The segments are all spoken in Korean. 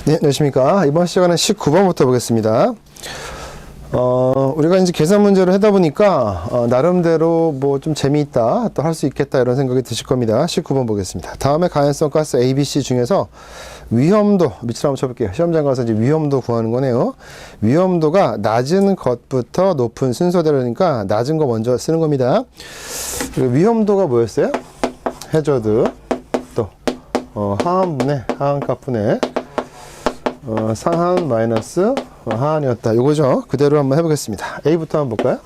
네, 안녕하십니까. 이번 시간은 19번부터 보겠습니다. 우리가 이제 계산 문제를 하다 보니까, 나름대로 뭐 좀 재미있다, 또 할 수 있겠다, 이런 생각이 드실 겁니다. 19번 보겠습니다. 다음에 가연성 가스 A, B, C 중에서 위험도, 밑으로 한번 쳐볼게요. 시험장 가서 이제 위험도 구하는 거네요. 위험도가 낮은 것부터 높은 순서대로니까 낮은 거 먼저 쓰는 겁니다. 그리고 위험도가 뭐였어요? 해저드, 또, 하한분해, 하한값분해, 상한 마이너스 하한이었다. 요거죠. 그대로 한번 해보겠습니다. A부터 한번 볼까요?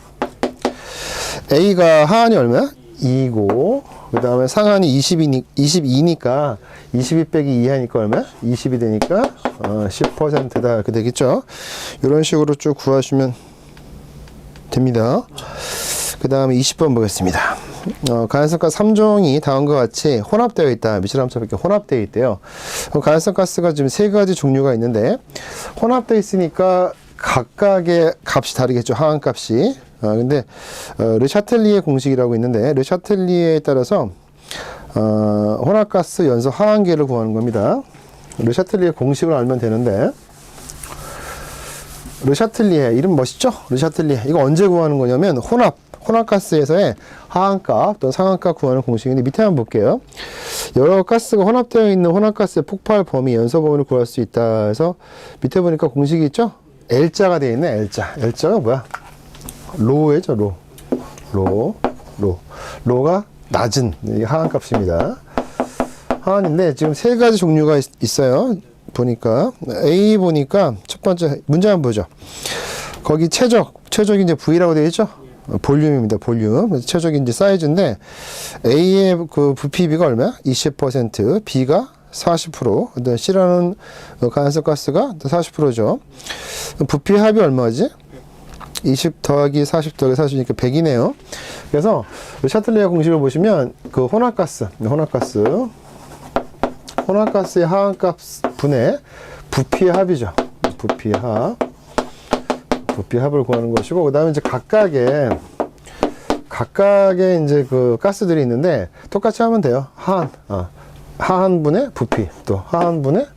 A가 하한이 얼마야? 2고, 그 다음에 상한이 22니까 22 빼기 2 하니까 얼마야? 20이 되니까 10%다. 이렇게 되겠죠. 이런 식으로 쭉 구하시면 됩니다. 그 다음에 20번 보겠습니다. 가연성가스 3종이 다음과 같이 혼합되어 있다. 밑으로 한번 이렇게 혼합되어 있대요. 가연성가스가 지금 세 가지 종류가 있는데, 혼합되어 있으니까 각각의 값이 다르겠죠. 하한값이. 근데 르샤텔리에 공식이라고 있는데, 르샤텔리에 따라서 혼합가스 연소 하한계를 구하는 겁니다. 르샤텔리의 공식을 알면 되는데, 르샤텔리에 이름 멋있죠? 르샤텔리에. 이거 언제 구하는 거냐면 혼합가스에서의 하한값 또는 상한값 구하는 공식인데, 밑에 한번 볼게요. 여러 가스가 혼합되어 있는 혼합가스의 폭발 범위, 연소 범위를 구할 수 있다 해서 밑에 보니까 공식이 있죠? L자가 되어 있네. L자가 뭐야? 로에죠. 로가 낮은 하한값입니다. 하한인데 지금 세 가지 종류가 있어요. 보니까 A 보니까 첫 번째 문제 한번 보죠. 거기 최적이 이제 V라고 되어 있죠? 볼륨입니다. 볼륨. 최적인 이제 사이즈인데, A의 그 부피비가 얼마야? 20%, B가 40%, 그다음에 C라는 가연성 가스가 40%죠. 부피 합이 얼마지? 20 더하기 40 더하기 40이니까 100이네요. 그래서 샤틀리에 공식을 보시면 그 혼합가스의 하한값 분의 부피의 합이죠. 부피합을 구하는 것이고, 그 다음에 이제 각각의 이제 그 가스들이 있는데, 똑같이 하면 돼요. 하한분의 부피, 또 하한분의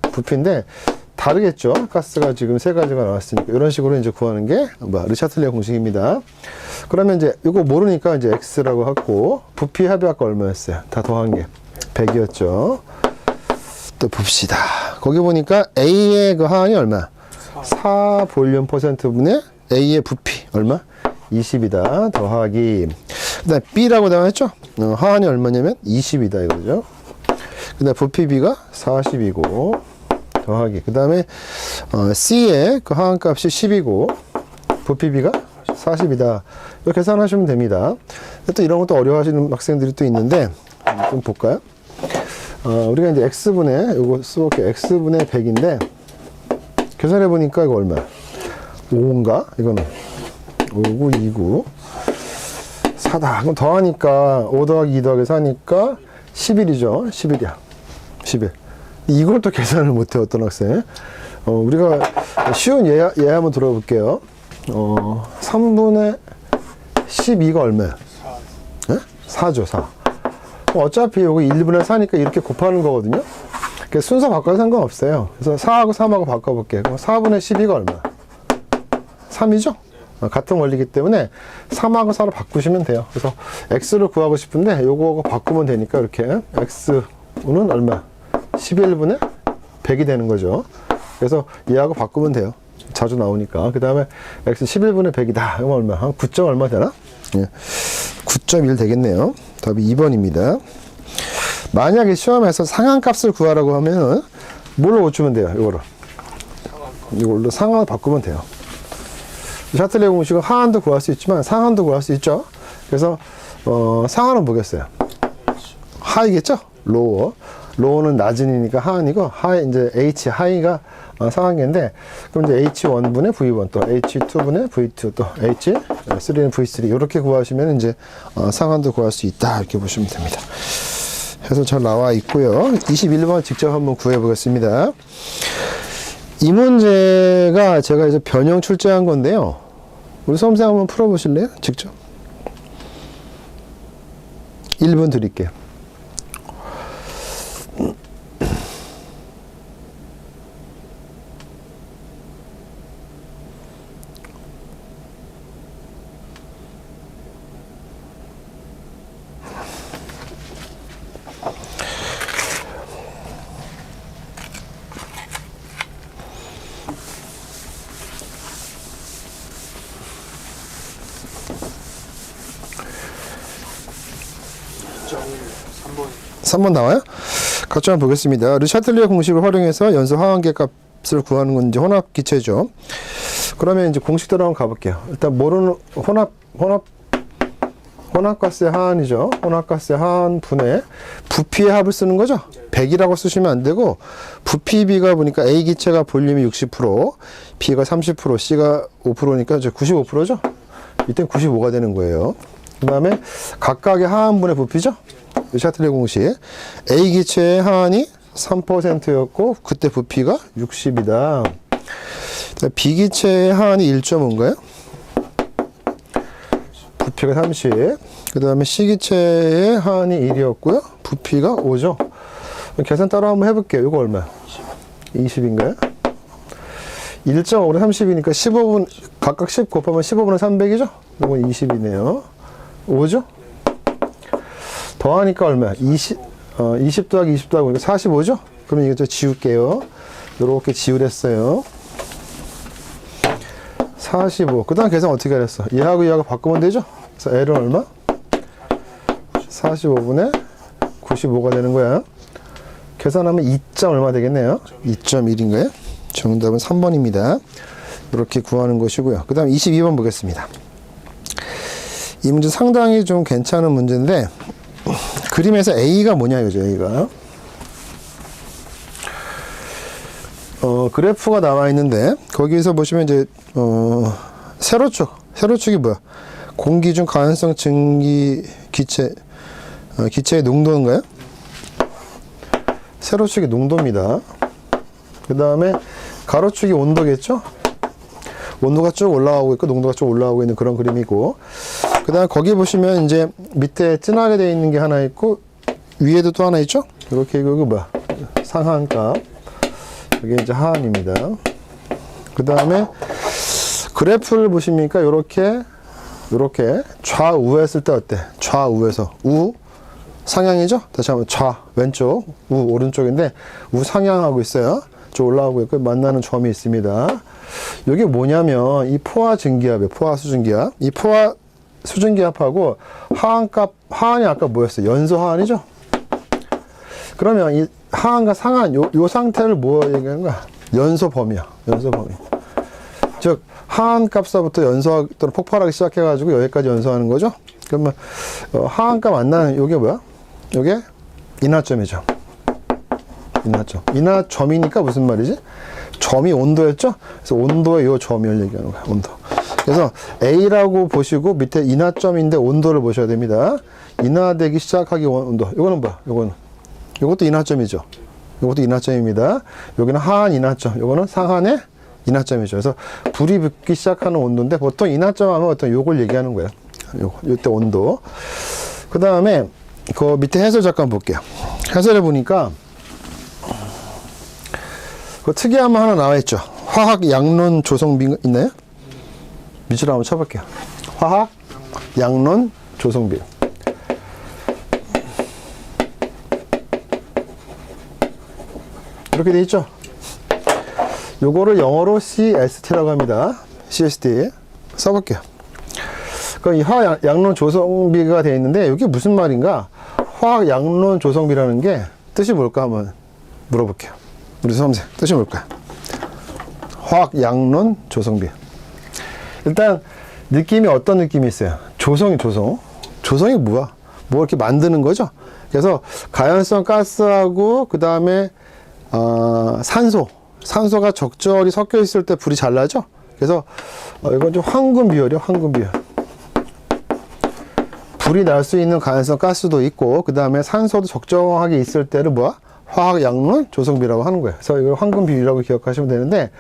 부피인데, 다르겠죠. 가스가 지금 세 가지가 나왔으니까. 이런 식으로 이제 구하는 게, 르샤틀리에 공식입니다. 그러면 이제 이거 모르니까 이제 X라고 하고, 부피합이 아까 얼마였어요? 다 더한 게 100이었죠. 또 봅시다. 거기 보니까 A의 그 하한이 얼마? 4 볼륨 %분의 A의 부피 얼마? 20이다. 더하기, 그 다음에 B라고 나왔죠? 하한이 얼마냐면 20이다 이거죠. 그 다음에 부피 B가 40이고 더하기, 그 다음에 C의 그 하한값이 10이고 부피 B가 40이다. 이렇게 계산하시면 됩니다. 또 이런 것도 어려워하시는 학생들이 또 있는데, 좀 볼까요? 우리가 이제 X분의, 요거 써볼게요. X분의 100인데, 계산해보니까 이거 얼마야? 5인가? 이거는 5고 2고 4다. 그럼 더하니까 5 더하기 2 더하기 4니까 11이죠. 11이야. 11. 이걸 또 계산을 못해, 어떤 학생. 우리가 쉬운 예 한번 들어볼게요. 3분의 12가 얼마야? 4죠, 4. 어차피 여기 1분의 4니까 이렇게 곱하는 거거든요. 순서 바꿔도 상관없어요. 그래서 4하고 3하고 바꿔볼게요. 그럼 4분의 12가 얼마야? 3이죠? 같은 원리이기 때문에 3하고 4로 바꾸시면 돼요. 그래서 X를 구하고 싶은데 요거 바꾸면 되니까 이렇게 X는 얼마? 11분의 100이 되는 거죠. 그래서 얘하고 바꾸면 돼요. 자주 나오니까. 그 다음에 X 11분의 100이다. 이거 얼마? 한 9점 얼마 되나? 9.1 되겠네요. 답이 2번입니다. 만약에 시험에서 상한값을 구하라고 하면은 뭘로 고치면 돼요? 이걸로 상한을 바꾸면 돼요. 샤틀리에 공식은 하한도 구할 수 있지만 상한도 구할 수 있죠. 그래서 상한은 뭐겠어요? 하이겠죠? 로우는 낮은이니까 하한이고, 이제 H 하이가 상한계인데, 그럼 이제 H1분의 V1, 또 H2분의 V2, 또 H3는 V3 이렇게 구하시면 이제 상한도 구할 수 있다, 이렇게 보시면 됩니다. 해서 잘 나와 있고요. 21번 직접 한번 구해 보겠습니다. 이 문제가 제가 이제 변형 출제한 건데요. 우리 수험생 한번 풀어 보실래요? 직접. 1번 드릴게요. 3번 나와요? 같이 한번 보겠습니다. 르샤틀리에 공식을 활용해서 연소 하한계 값을 구하는 건 이제 혼합 기체죠. 그러면 이제 공식대로 한번 가볼게요. 일단 모르는 혼합가스의 하한이죠. 혼합가스의 하한 분의 부피의 합을 쓰는 거죠. 100이라고 쓰시면 안 되고, 부피 B가 보니까 A 기체가 볼륨이 60%, B가 30%, C가 5%니까 이제 95%죠. 이때 95가 되는 거예요. 그 다음에 각각의 하한분의 부피죠. 샤틀레 공식. A 기체의 하한이 3%였고 그때 부피가 60이다. B 기체의 하한이 1.5인가요? 부피가 30. 그 다음에 C 기체의 하한이 1이었고요. 부피가 5죠. 계산 따로 한번 해볼게요. 이거 얼마야? 20인가요? 1.5로 30이니까 15분, 각각 10 곱하면 15분은 300이죠? 이건 20이네요. 5죠? 더하니까 얼마야? 20 더하기 20 더하기 45죠? 그럼 이거 좀 지울게요. 요렇게 지우랬어요. 45. 그 다음 계산 어떻게 하랬어? 얘하고 얘하고 바꾸면 되죠? 그래서 L은 얼마? 45분의 95가 되는 거야. 계산하면 2. 얼마 되겠네요? 2.1인가요? 정답은 3번입니다. 이렇게 구하는 것이고요. 그 다음 22번 보겠습니다. 이 문제 상당히 좀 괜찮은 문제인데, 그림에서 A가 뭐냐 이거죠, A가. 그래프가 나와 있는데, 거기에서 보시면 이제, 세로축이 뭐야? 공기 중 가연성 증기 기체의 농도인가요? 세로축이 농도입니다. 그 다음에 가로축이 온도겠죠? 온도가 쭉 올라가고 있고 농도가 쭉 올라가고 있는 그런 그림이고, 그 다음에 거기 보시면 이제 밑에 진하게 되어 있는 게 하나 있고 위에도 또 하나 있죠? 이렇게 이거 뭐야? 상하한값. 이게 이제 하한입니다. 그 다음에 그래프를 보십니까? 요렇게 좌우 했을 때 어때? 좌우에서 우 상향이죠? 다시 한번 왼쪽 우 오른쪽인데 우 상향하고 있어요. 쭉 올라가고 있고 만나는 점이 있습니다. 이게 뭐냐면 이 포화 증기압이에요. 포화 수증기압. 이 포화 수증기압하고 하한이 아까 뭐였어요? 연소 하한이죠? 그러면 이 하한과 상한 요 상태를 뭐 얘기하는 거야? 연소 범위야. 연소 범위. 즉 하한 값서부터 연소 또는 폭발하기 시작해가지고 여기까지 연소하는 거죠. 그러면 하한 값 만나는 요게 뭐야? 요게 인하점이죠. 인하점. 인하점이니까 무슨 말이지? 점이 온도였죠? 그래서 온도의 요 점을 얘기하는 거야. 온도. 그래서 A라고 보시고 밑에 인하점인데 온도를 보셔야 됩니다. 인하되기 시작하기 온도. 요거는 뭐야? 요것도 인하점이죠. 요것도 인하점입니다. 여기는 하한 인하점. 요거는 상한의 인하점이죠. 그래서 불이 붙기 시작하는 온도인데 보통 인하점 하면 어떤 요걸 얘기하는 거예요. 요때 온도. 그 다음에 그 밑에 해설 잠깐 볼게요. 해설해 보니까 그 특이한 거 하나 나와 있죠. 화학 양론 조성비 있나요? 밑으로 한번 쳐볼게요. 화학 양론 조성비. 이렇게 돼 있죠. 요거를 영어로 CST라고 합니다. CST 써볼게요. 이 화학 양론 조성비가 되어 있는데 이게 무슨 말인가? 화학 양론 조성비라는 게 뜻이 뭘까 한번 물어볼게요. 우리 수험생 뜻이 뭘까요? 화학 양론 조성비. 일단 느낌이 어떤 느낌이 있어요? 조성이 뭐야? 뭐 이렇게 만드는 거죠. 그래서 가연성 가스하고 그 다음에 산소가 적절히 섞여 있을 때 불이 잘 나죠. 그래서 이건 좀 황금 비율이요. 황금 비율. 불이 날 수 있는 가연성 가스도 있고 그 다음에 산소도 적정하게 있을 때를 뭐야? 화학 양론 조성비라고 하는 거예요. 그래서 이걸 황금 비율이라고 기억하시면 되는데,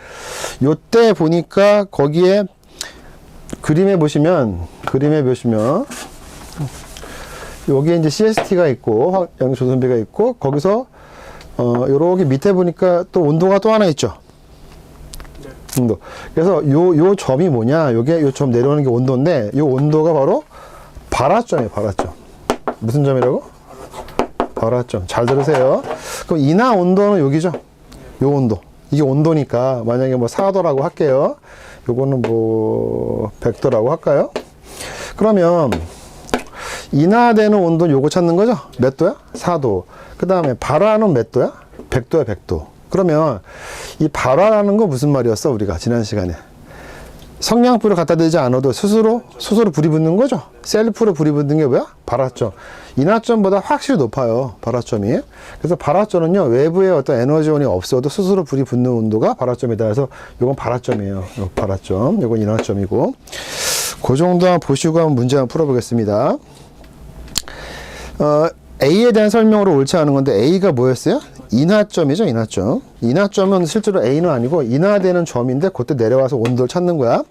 요때 보니까 거기에 그림에 보시면 여기에 이제 CST가 있고 화학 양론 조성비가 있고 거기서 요렇게 밑에 보니까 또 온도가 또 하나 있죠. 온도. 그래서 요 점이 뭐냐? 요게 요 점 내려오는 게 온도인데 요 온도가 바로 발화점이에요. 발화점. 무슨 점이라고? 발화점. 잘 들으세요. 그럼 인하 온도는 여기죠. 요 온도. 이게 온도니까 만약에 뭐 4도라고 할게요. 요거는 뭐 100도라고 할까요? 그러면 인하되는 온도는 요거 찾는 거죠? 몇 도야? 4도. 그 다음에 발화는 몇 도야? 100도야, 100도. 그러면 이 발화라는 건 무슨 말이었어? 우리가 지난 시간에. 성냥불을 갖다 대지 않아도 스스로 불이 붙는 거죠. 셀프로 불이 붙는 게 뭐야? 발화점. 인화점보다 확실히 높아요. 발화점이. 그래서 발화점은요, 외부에 어떤 에너지원이 없어도 스스로 불이 붙는 온도가 발화점이다. 그래서 이건 발화점이에요. 발화점. 이건 인화점이고. 그 정도 보시고 한번 문제 한번 풀어보겠습니다. A에 대한 설명으로 옳지 않은 건데 A가 뭐였어요? 인하점이죠, 인하점. 인하점은 실제로 A는 아니고 인하되는 점인데 그때 내려와서 온도를 찾는 거야.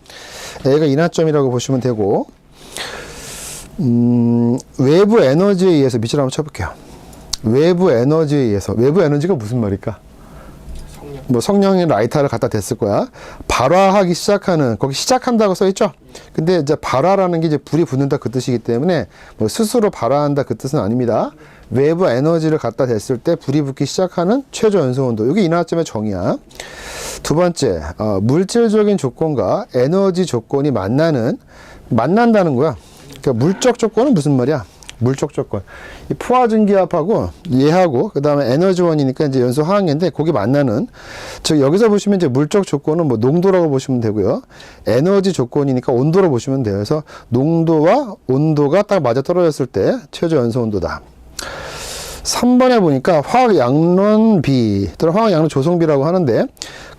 A가 인하점이라고 보시면 되고, 외부 에너지에 의해서 밑줄 한번 쳐볼게요. 외부 에너지에 의해서. 외부 에너지가 무슨 말일까? 뭐 성냥이 라이터를 갖다 댔을 거야. 발화하기 시작하는, 거기 시작한다고 써있죠? 근데 이제 발화라는 게 이제 불이 붙는다 그 뜻이기 때문에 뭐 스스로 발화한다 그 뜻은 아닙니다. 외부 에너지를 갖다 댔을 때 불이 붙기 시작하는 최저 연소 온도. 이게 인하점의 정의야. 두 번째, 물질적인 조건과 에너지 조건이 만난다는 거야. 그러니까 물적 조건은 무슨 말이야? 물적 조건. 이 포화증기압하고 얘하고 그 다음에 에너지원이니까 이제 연소 화학인데 거기 만나는, 즉 여기서 보시면 이제 물적 조건은 뭐 농도라고 보시면 되고요. 에너지 조건이니까 온도로 보시면 돼요. 그래서 농도와 온도가 딱 맞아 떨어졌을 때 최저 연소 온도다. 3번에 보니까 화학 양론비 또는 화학 양론 조성비라고 하는데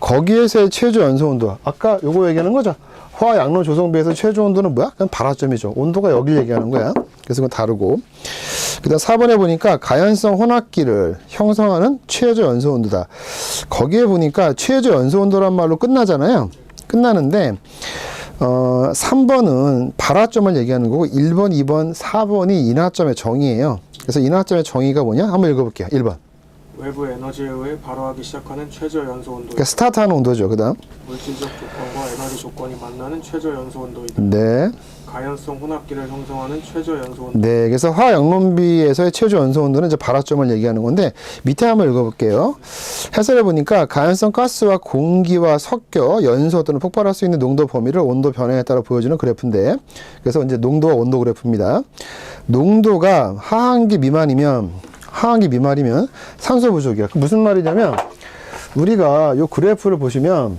거기에서의 최저 연소 온도, 아까 요거 얘기하는 거죠. 화학 양론 조성비에서 최저 온도는 뭐야? 그냥 발화점이죠. 온도가 여기 얘기하는 거야. 그래서 그건 다르고. 그 다음 4번에 보니까 가연성 혼합기를 형성하는 최저 연소 온도다. 거기에 보니까 최저 연소 온도란 말로 끝나잖아요. 끝나는데 3번은 발화점을 얘기하는 거고 1번, 2번, 4번이 인하점의 정의예요. 그래서 인하점의 정의가 뭐냐? 한번 읽어볼게요. 1번. 외부 에너지에 의해 발화하기 시작하는 최저 연소 온도. 그러니까 스타트하는 온도죠. 그 다음. 물질적 조건과 에너지 조건이 만나는 최저 연소 온도이다. 네. 가연성 혼합기를 형성하는 최저 연소 온도. 네. 그래서 화양론비에서의 최저 연소 온도는 이제 발화점을 얘기하는 건데 밑에 한번 읽어볼게요. 해설해 보니까 가연성 가스와 공기와 섞여 연소 또는 폭발할 수 있는 농도 범위를 온도 변화에 따라 보여주는 그래프인데, 그래서 이제 농도와 온도 그래프입니다. 농도가 하한기 미만이면 산소 부족이야. 무슨 말이냐면 우리가 요 그래프를 보시면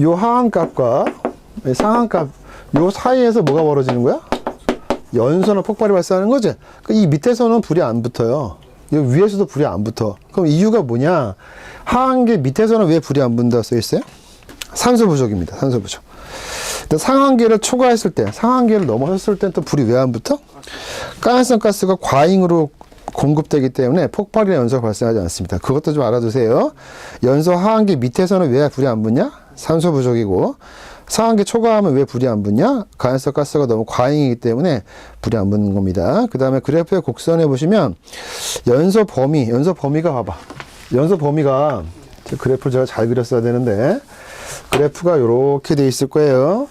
요 하한값과 상한값 요 사이에서 뭐가 벌어지는 거야? 연소나 폭발이 발생하는 거지. 이 밑에서는 불이 안 붙어요. 이 위에서도 불이 안 붙어. 그럼 이유가 뭐냐? 하한계 밑에서는 왜 불이 안 붙는다고 써 있어요? 산소 부족입니다. 산소 부족. 상한계를 초과했을 때, 상한계를 넘어섰을 때 또 불이 왜 안 붙어? 가연성 가스가 과잉으로 공급되기 때문에 폭발이나 연소가 발생하지 않습니다. 그것도 좀 알아두세요. 연소 하한계 밑에서는 왜 불이 안 붙냐? 산소 부족이고, 상한계 초과하면 왜 불이 안 붙냐? 가연성 가스가 너무 과잉이기 때문에 불이 안 붙는 겁니다. 그 다음에 그래프의 곡선에 보시면 연소 범위가 봐봐. 연소 범위가, 그래프를 제가 잘 그렸어야 되는데 그래프가 이렇게 돼 있을 거예요.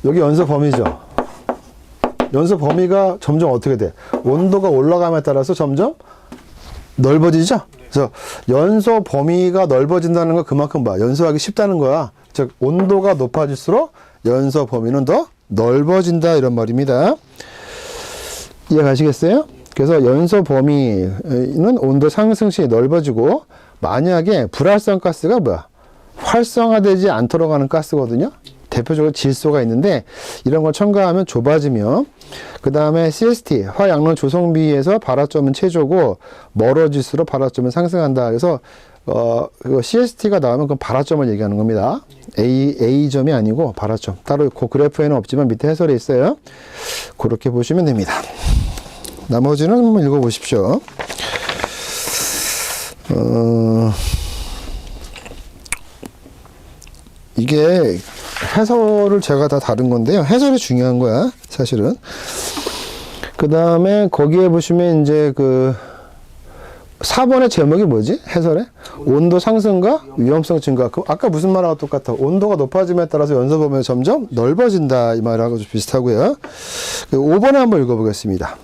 여기 연소 범위죠. 연소 범위가 점점 어떻게 돼? 온도가 올라감에 따라서 점점 넓어지죠? 그래서 연소 범위가 넓어진다는 건 그만큼 연소하기 쉽다는 거야. 즉, 온도가 높아질수록 연소 범위는 더 넓어진다, 이런 말입니다. 이해가시겠어요? 그래서 연소 범위는 온도 상승 시 넓어지고, 만약에 불활성 가스가 활성화되지 않도록 하는 가스거든요. 대표적으로 질소가 있는데 이런 걸 첨가하면 좁아지며, 그 다음에 CST 화양론 조성비에서 발화점은 최저고 멀어질수록 발화점은 상승한다. 그래서 CST가 나오면 그건 발화점을 얘기하는 겁니다. A점이 아니고 발화점. 따로 그 그래프에는 없지만 밑에 해설에 있어요. 그렇게 보시면 됩니다. 나머지는 한번 읽어보십시오. 이게 해설을 제가 다 다른 건데요. 해설이 중요한 거야, 사실은. 그 다음에 거기에 보시면 이제 4번의 제목이 뭐지? 해설에? 온도 상승과 위험성 증가. 아까 무슨 말하고 똑같아? 온도가 높아짐에 따라서 연소 범위가 점점 넓어진다, 이 말하고 좀 비슷하고요. 5번에 한번 읽어보겠습니다.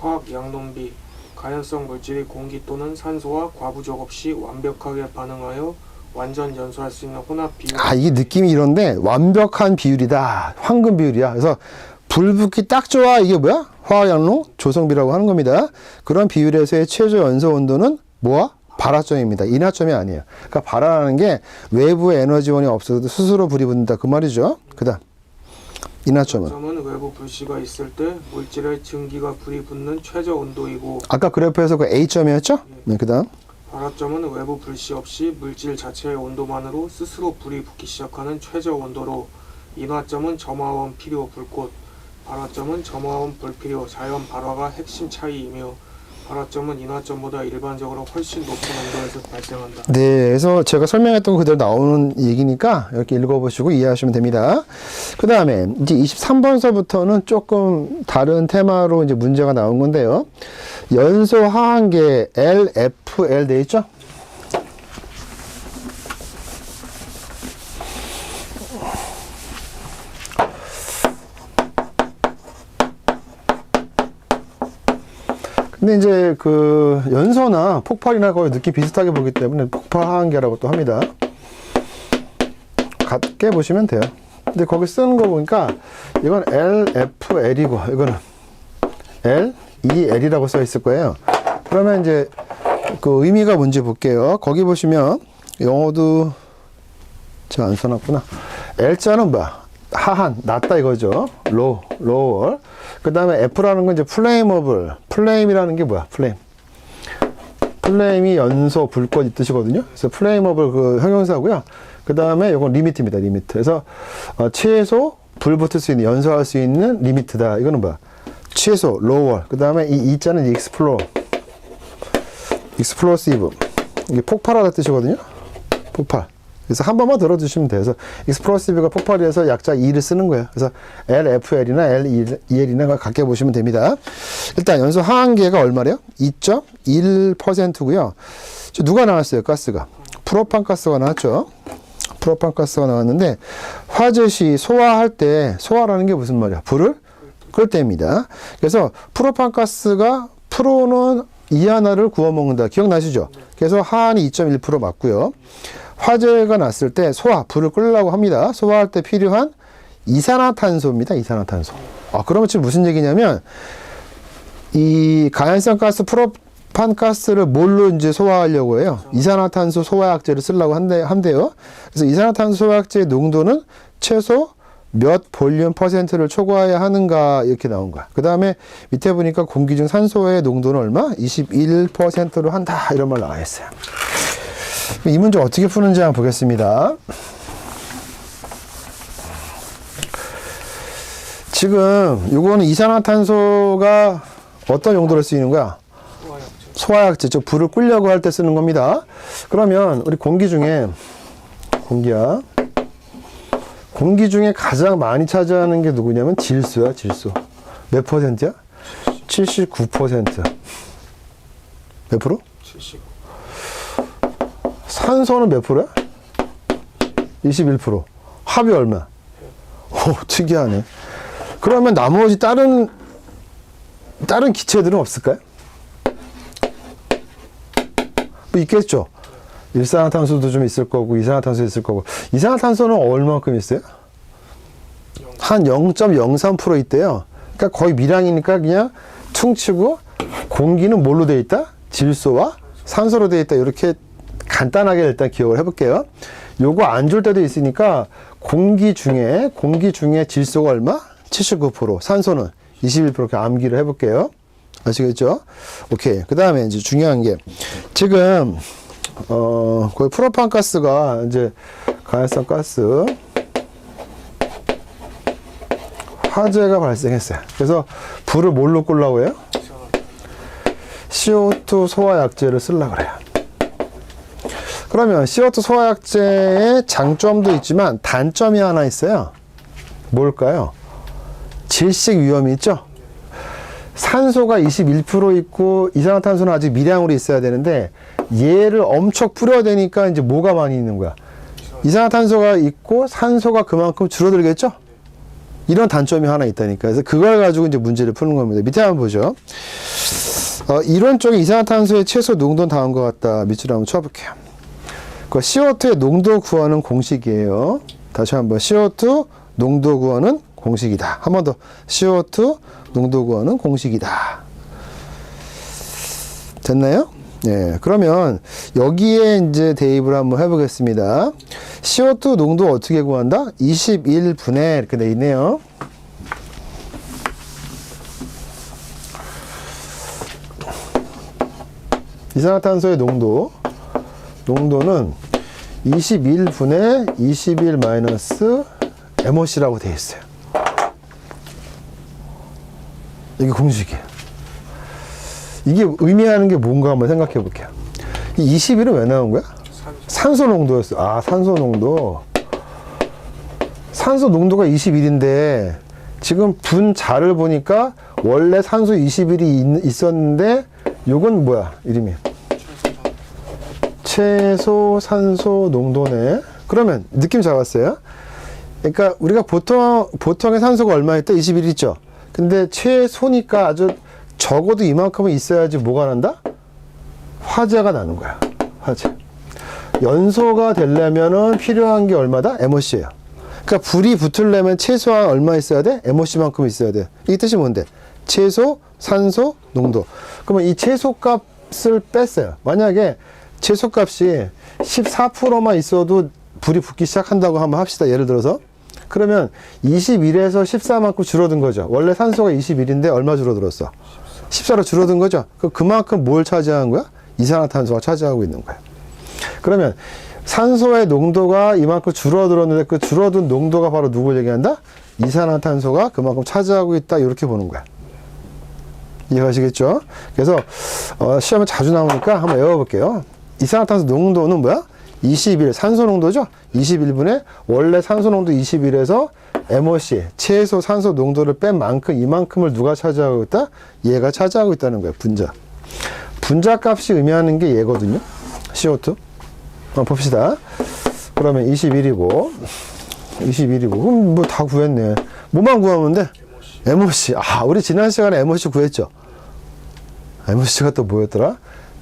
화학 양론비. 가연성 물질이 공기 또는 산소와 과부족 없이 완벽하게 반응하여 완전 연소할 수 있는 혼합 비율. 이게 느낌이 이런데 완벽한 비율이다. 황금 비율이야. 그래서 불 붙기 딱 좋아. 이게 뭐야? 화학연료 조성비라고 하는 겁니다. 그런 비율에서의 최저 연소 온도는 뭐야? 발화점입니다. 인화점이 아니에요. 그러니까 발화라는 게 외부의 에너지원이 없어도 스스로 불이 붙는다. 그 말이죠. 그 다음 인화점은 점은 외부 불씨가 있을 때 물질의 증기가 불이 붙는 최저 온도이고 아까 그래프에서 그 A점이었죠? 네, 그 다음 발화점은 외부 불씨 없이 물질 자체의 온도만으로 스스로 불이 붙기 시작하는 최저 온도로 인화점은 점화원 필요 불꽃, 발화점은 점화원 불필요 자연 발화가 핵심 차이이며 발화점은 인화점보다 일반적으로 훨씬 높은 온도에서 발생한다. 네, 그래서 제가 설명했던 거 그대로 나오는 얘기니까 이렇게 읽어보시고 이해하시면 됩니다. 그 다음에 이제 23번서부터는 조금 다른 테마로 이제 문제가 나온 건데요. 연소 하한계 LFL 돼 있죠? 근데 이제 그 연소나 폭발이나 거의 느낌 비슷하게 보기 때문에 폭발 하한계라고 또 합니다. 같게 보시면 돼요. 근데 거기 쓰는 거 보니까 이건 LFL이고 이거는 LEL이라고 써 있을 거예요. 그러면 이제 그 의미가 뭔지 볼게요. 거기 보시면 영어도 제가 안 써놨구나. L자는 뭐야? 하한, 낮다 이거죠. lower. 그 다음에 F라는 건 이제 flammable. flame이라는 게 뭐야? flame이 연소, 불꽃 이 뜻이거든요. 그래서 flammable 그 형용사고요. 그 다음에 이건 limit입니다. limit. 그래서 최소 불 붙을 수 있는, 연소할 수 있는 limit다. 이거는 뭐야? 최소, lower. 그 다음에 이 E자는 explosive. 이게 폭발하다 뜻이거든요. 폭발. 그래서 한 번만 들어주시면 돼요. 그래서 explosive가 폭발이어서 약자 E를 쓰는 거예요. 그래서 LFL이나 LEL이나 같게 보시면 됩니다. 일단 연소 하한계가 얼마래요? 2.1%고요. 누가 나왔어요? 가스가. 프로판가스가 나왔죠. 프로판가스가 나왔는데 화재 시 소화할 때 소화라는 게 무슨 말이야? 불을 끌 때입니다. 그래서 프로판가스가 프로는 이하나를 구워 먹는다. 기억나시죠? 그래서 하한이 2.1% 맞고요. 화재가 났을 때 소화, 불을 끄려고 합니다. 소화할 때 필요한 이산화탄소입니다. 이산화탄소. 그러면 지금 무슨 얘기냐면 이 가연성 가스, 프로판 가스를 뭘로 이제 소화하려고 해요? 이산화탄소 소화약제를 쓰려고 한대요. 그래서 이산화탄소 소화약제의 농도는 최소 몇 볼륨 %를 초과해야 하는가 이렇게 나온 거야. 그 다음에 밑에 보니까 공기 중 산소의 농도는 얼마? 21%로 한다 이런 말 나와 있어요. 이 문제 어떻게 푸는지 한번 보겠습니다. 지금 이거는 이산화탄소가 어떤 용도로 쓰이는 거야? 소화약제, 즉 불을 끄려고 할 때 쓰는 겁니다. 그러면 우리 공기 중에 공기 중에 가장 많이 차지하는 게 누구냐면 질소야, 질소. 몇 %야? 79%. 몇 프로? 70. 산소는 몇 프로야? 21%. 합이 얼마? 특이하네. 그러면 나머지 다른 기체들은 없을까요? 뭐 있겠죠. 일산화탄소도 좀 있을 거고, 이산화탄소 있을 거고. 이산화탄소는 얼마만큼 있어요? 한 0.03% 있대요. 그러니까 거의 미량이니까 그냥 퉁치고 공기는 뭘로 돼 있다? 질소와 산소로 돼 있다. 이렇게 간단하게 일단 기억을 해볼게요. 요거 안 줄 때도 있으니까 공기 중에 질소가 얼마? 79%, 산소는 21% 이렇게 암기를 해볼게요. 아시겠죠? 오케이. 그 다음에 이제 중요한 게 지금 거의 프로판 가스가 이제 가연성 가스 화재가 발생했어요. 그래서 불을 뭘로 끄려고 해요? CO2 소화약제를 쓰려고 그래요. 그러면 CO2 소화약제의 장점도 있지만 단점이 하나 있어요. 뭘까요? 질식 위험이 있죠? 산소가 21% 있고 이산화탄소는 아직 미량으로 있어야 되는데 얘를 엄청 뿌려야 되니까 이제 뭐가 많이 있는 거야? 이산화탄소가 있고 산소가 그만큼 줄어들겠죠? 이런 단점이 하나 있다니까. 그래서 그걸 가지고 이제 문제를 푸는 겁니다. 밑에 한번 보죠. 이론적인 이산화탄소의 최소 농도는 다음 것 같다. 밑줄 한번 쳐볼게요. 그 CO2의 농도 구하는 공식이에요. 다시 한번 CO2 농도 구하는 공식이다. 한 번 더. CO2 농도 구하는 공식이다. 됐나요? 예. 그러면 여기에 이제 대입을 한번 해보겠습니다. CO2 농도 어떻게 구한다? 21분의 이렇게 돼 있네요. 이산화탄소의 농도는 21분의 21 마이너스 MOC라고 되어 있어요. 이게 공식이에요. 이게 의미하는 게 뭔가 한번 생각해 볼게요. 이 21은 왜 나온 거야? 산소 농도였어. 아, 산소 농도. 산소 농도가 21인데 지금 분자를 보니까 원래 산소 21이 있었는데 요건 뭐야? 이름이 최소 산소 농도네. 그러면 느낌 잡았어요? 그러니까 우리가 보통의 산소가 얼마 있다? 21 있죠. 근데 최소니까 아주 적어도 이만큼은 있어야지 뭐가 난다? 화재가 나는 거야. 화재. 연소가 되려면은 필요한 게 얼마다? MOC예요. 그러니까 불이 붙으려면 최소한 얼마 있어야 돼? MOC만큼 있어야 돼. 이 뜻이 뭔데? 최소 산소 농도. 그러면 이 최소 값을 뺐어요. 만약에 최소 값이 14%만 있어도 불이 붙기 시작한다고 한번 합시다. 예를 들어서. 그러면 21에서 14만큼 줄어든 거죠. 원래 산소가 21인데 얼마 줄어들었어? 14로 줄어든 거죠. 그만큼 뭘 차지한 거야? 이산화탄소가 차지하고 있는 거야. 그러면 산소의 농도가 이만큼 줄어들었는데 그 줄어든 농도가 바로 누굴 얘기한다? 이산화탄소가 그만큼 차지하고 있다. 이렇게 보는 거야. 이해하시겠죠? 그래서 시험에 자주 나오니까 한번 외워볼게요. 이산화탄소 농도는 뭐야? 21, 산소 농도죠? 21분의 원래 산소 농도 21에서 MOC, 최소 산소 농도를 뺀 만큼 이만큼을 누가 차지하고 있다? 얘가 차지하고 있다는 거예요. 분자. 분자 값이 의미하는 게 얘거든요. CO2. 한번 봅시다. 그러면 21이고 그럼 뭐 다 구했네. 뭐만 구하면 돼? MOC. 아, 우리 지난 시간에 MOC 구했죠? MOC가 또 뭐였더라?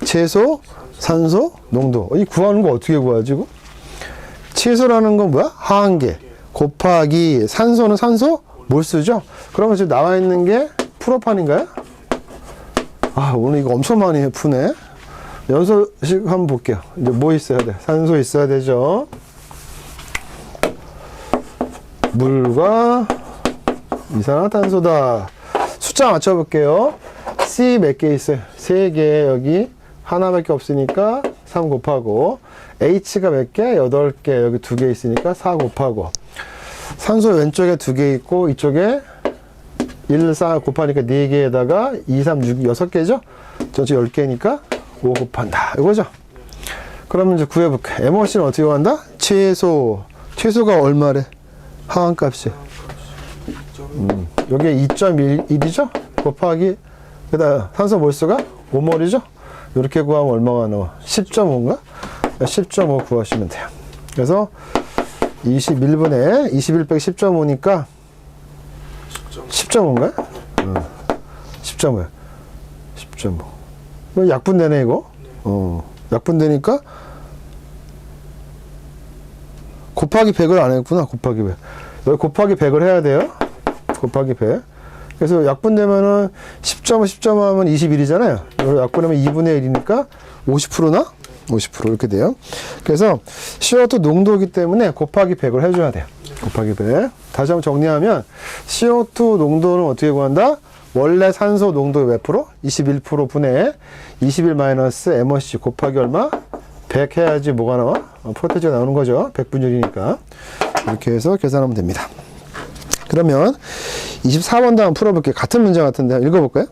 최소 산소 농도. 이 구하는 거 어떻게 구하지? 최소라는 건 뭐야? 하한계 곱하기 산소는 산소 몰수죠? 그러면 지금 나와 있는 게 프로판인가요? 아, 오늘 이거 엄청 많이 푸네. 연소식 한번 볼게요. 이제 뭐 있어야 돼? 산소 있어야 되죠? 물과 이산화탄소다. 숫자 맞춰볼게요. C 몇 개 있어요? 3개. 여기 하나밖에 없으니까 3 곱하고, H가 몇 개? 8개. 여기 2개 있으니까 4 곱하고, 산소 왼쪽에 2개 있고 이쪽에 1, 4 곱하니까 4개에다가 2, 3, 6, 6개죠? 전체 10개니까 5 곱한다. 이거죠? 그러면 이제 구해볼게요. MOC는 어떻게 구한다? 최소가 얼마래? 하한값이. 여기에 2.1이죠? 곱하기, 그다음 산소 몰수가 5몰이죠? 이렇게 구하면 얼마가 나와? 10.5인가? 10.5 구하시면 돼요. 그래서 21분의 21 빼기 10.5니까 10.5인가요? 10.5야. 10.5. 이거 약분되네, 이거? 약분되니까 곱하기 100을 안 했구나. 곱하기 100. 여기 곱하기 100을 해야 돼요. 곱하기 100. 그래서 약분되면은 10.5, 10.5 하면 21이잖아요. 이걸 약분하면 2분의 1이니까 50%나? 50% 이렇게 돼요. 그래서 CO2 농도이기 때문에 곱하기 100을 해줘야 돼요. 곱하기 100. 다시 한번 정리하면 CO2 농도는 어떻게 구한다? 원래 산소 농도의 몇 프로? 21% 분의 21 마이너스 MOC 곱하기 얼마? 100 해야지 뭐가 나와? 프로테이지가 나오는 거죠. 100분율이니까. 이렇게 해서 계산하면 됩니다. 그러면 24번도 한번 풀어볼게요. 같은 문제 같은데 읽어볼까요?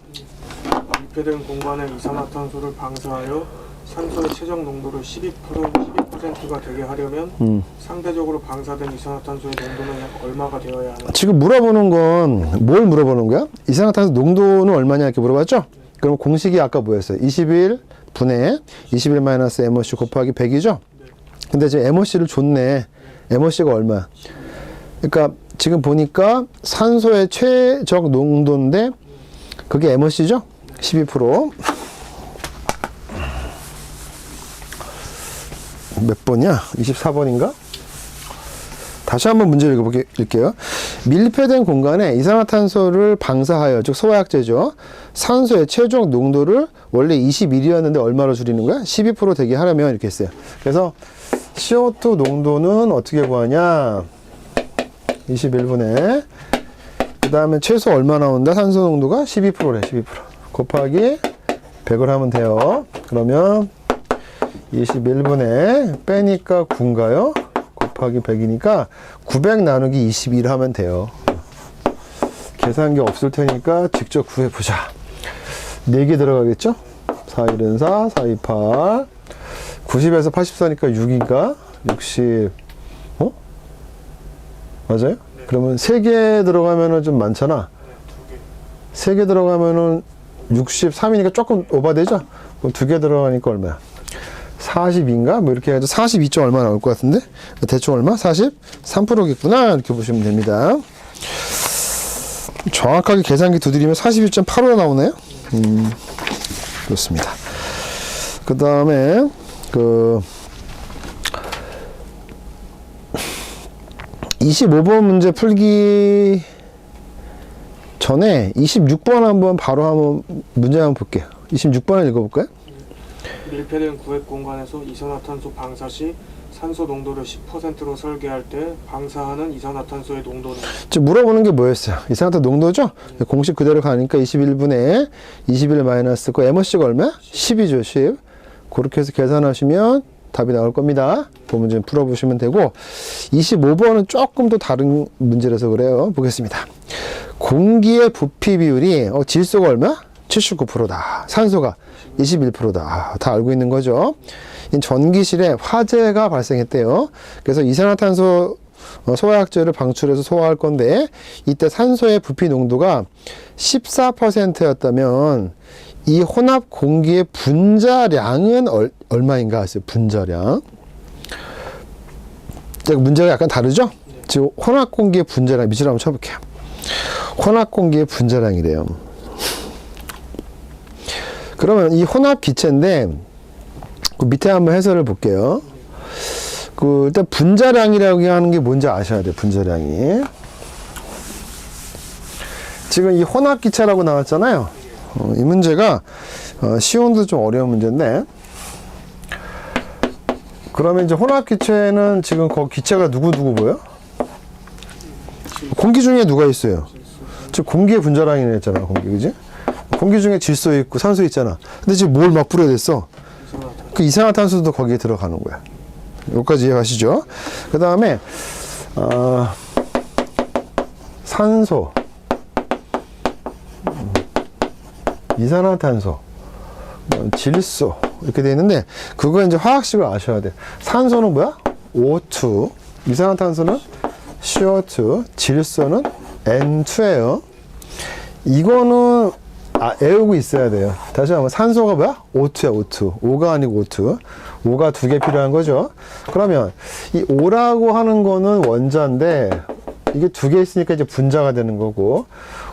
密閉된 공간에 이산화탄소를 방사하여 산소의 최적 농도를 12%가 되게 하려면 상대적으로 방사된 이산화탄소의 농도는 얼마가 되어야 하는지. 지금 물어보는 건 뭘 물어보는 거야? 이산화탄소 농도는 얼마냐 이렇게 물어봤죠? 그럼 공식이 아까 뭐였어요? 21 분의 21 마이너스 MOC 곱하기 100이죠? 근데 지금 MOC를 줬네. MOC가 얼마야? 그러니까 지금 보니까 산소의 최적 농도인데 그게 MOC죠? 12%. 몇 번이야? 24번인가? 다시 한번 문제 읽어볼게요. 밀폐된 공간에 이산화탄소를 방사하여, 즉 소화약제죠. 산소의 최종 농도를 원래 21이었는데 얼마로 줄이는 거야? 12% 되게 하려면 이렇게 했어요. 그래서 CO2 농도는 어떻게 구하냐? 21분의 그 다음에 최소 얼마 나온다? 산소 농도가 12%래. 12% 곱하기 100을 하면 돼요. 그러면 21분의 빼니까 9인가요? 곱하기 100이니까 900 나누기 21 하면 돼요. 계산기 없을 테니까 직접 구해보자. 4개 들어가겠죠? 4, 1은 4, 4, 2, 8 90에서 84니까 6인가? 60 맞아요? 네. 그러면 3개 들어가면은 좀 많잖아. 3개 들어가면은 63이니까 조금 오버되죠? 그럼 2개 들어가니까 얼마야? 40인가? 뭐 이렇게 해가지고 42점 얼마 나올 것 같은데? 대충 얼마? 43%겠구나. 이렇게 보시면 됩니다. 정확하게 계산기 두드리면 41.85 나오네요. 그렇습니다. 그 다음에, 25번 문제 풀기 전에 26번 한번 바로 한번 문제 한번 볼게요. 26번을 읽어볼까요? 밀폐된 구획 공간에서 이산화탄소 방사 시 산소 농도를 10%로 설계할 때 방사하는 이산화탄소의 농도는? 지금 물어보는 게 뭐였어요? 이산화탄소 농도죠? 공식 그대로 가니까 21분의 21 마이너스 그 MOC가 얼마야? 10이죠, 10. 그렇게 해서 계산하시면 답이 나올 겁니다. 그 문제 풀어보시면 되고, 25번은 조금 더 다른 문제라서 그래요. 보겠습니다. 공기의 부피 비율이 질소가 얼마야? 79%다. 산소가 21%다. 다 알고 있는 거죠. 전기실에 화재가 발생했대요. 그래서 이산화탄소 소화약제를 방출해서 소화할 건데, 이때 산소의 부피 농도가 14%였다면 이 혼합 공기의 분자량은 얼마인가 하세요? 분자량. 문제가 약간 다르죠? 지금 혼합 공기의 분자량 밑으로 한번 쳐볼게요. 혼합 공기의 분자량이래요. 그러면 이 혼합 기체인데, 그 밑에 한번 해설을 볼게요. 일단 분자량이라고 하는 게 뭔지 아셔야 돼요. 분자량이. 지금 이 혼합 기체라고 나왔잖아요. 이 문제가 시온도 좀 어려운 문제인데, 그러면 이제 혼합 기체는 지금 그 기체가 누구 보여? 공기 중에 누가 있어요? 즉 공기의 분자량이라 했잖아. 공기, 그지? 공기 중에 질소 있고 산소 있잖아. 근데 지금 뭘 막 뿌려댔어? 그 이산화탄소도 거기에 들어가는 거야. 여기까지 이해하시죠? 그 다음에 산소, 이산화탄소, 질소 이렇게 돼 있는데, 그거 이제 화학식을 아셔야 돼. 산소는 뭐야? O2, 이산화탄소는 CO2, 질소는 N2예요. 이거는 외우고 있어야 돼요. 다시 한번, 산소가 뭐야? O2야, O2. O가 아니고 O2. O가 2개 필요한 거죠. 그러면 이 O라고 하는 거는 원자인데, 이게 2개 있으니까 이제 분자가 되는 거고,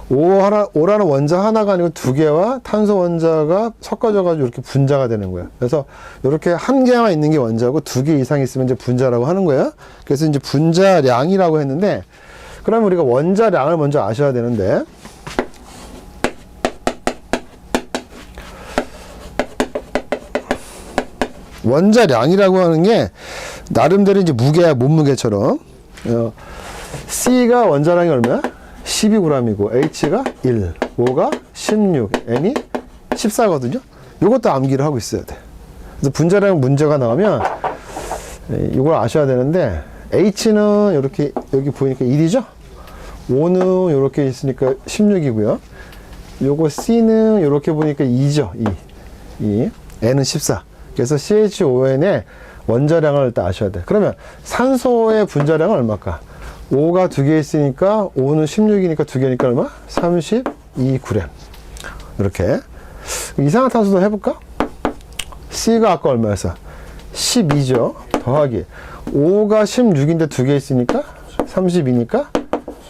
O라는 원자 하나가 아니고 2개와 탄소 원자가 섞어져가지고 이렇게 분자가 되는 거야. 그래서 이렇게 1개만 있는 게 원자고 2개 이상 있으면 이제 분자라고 하는 거야. 그래서 이제 분자량이라고 했는데, 그러면 우리가 원자량을 먼저 아셔야 되는데, 원자량이라고 하는 게 나름대로 이제 무게야, 몸무게처럼. C가 원자량이 얼마야? 12g이고 H가 1, O가 16, N이 14거든요. 이것도 암기를 하고 있어야 돼. 그래서 분자량 문제가 나오면 이걸 아셔야 되는데, H는 이렇게 여기 보이니까 1이죠. O는 이렇게 있으니까 16이고요. 요거 C는 이렇게 보니까 2죠. 2. N은 14. 그래서 CHON의 원자량을 일단 아셔야 돼. 그러면 산소의 분자량은 얼마일까? O가 2개 있으니까 O는 16이니까 2개니까 얼마? 32g. 이렇게. 이산화탄소도 해볼까? C가 아까 얼마였어? 12죠. 더하기 O가 16인데 2개 있으니까 32니까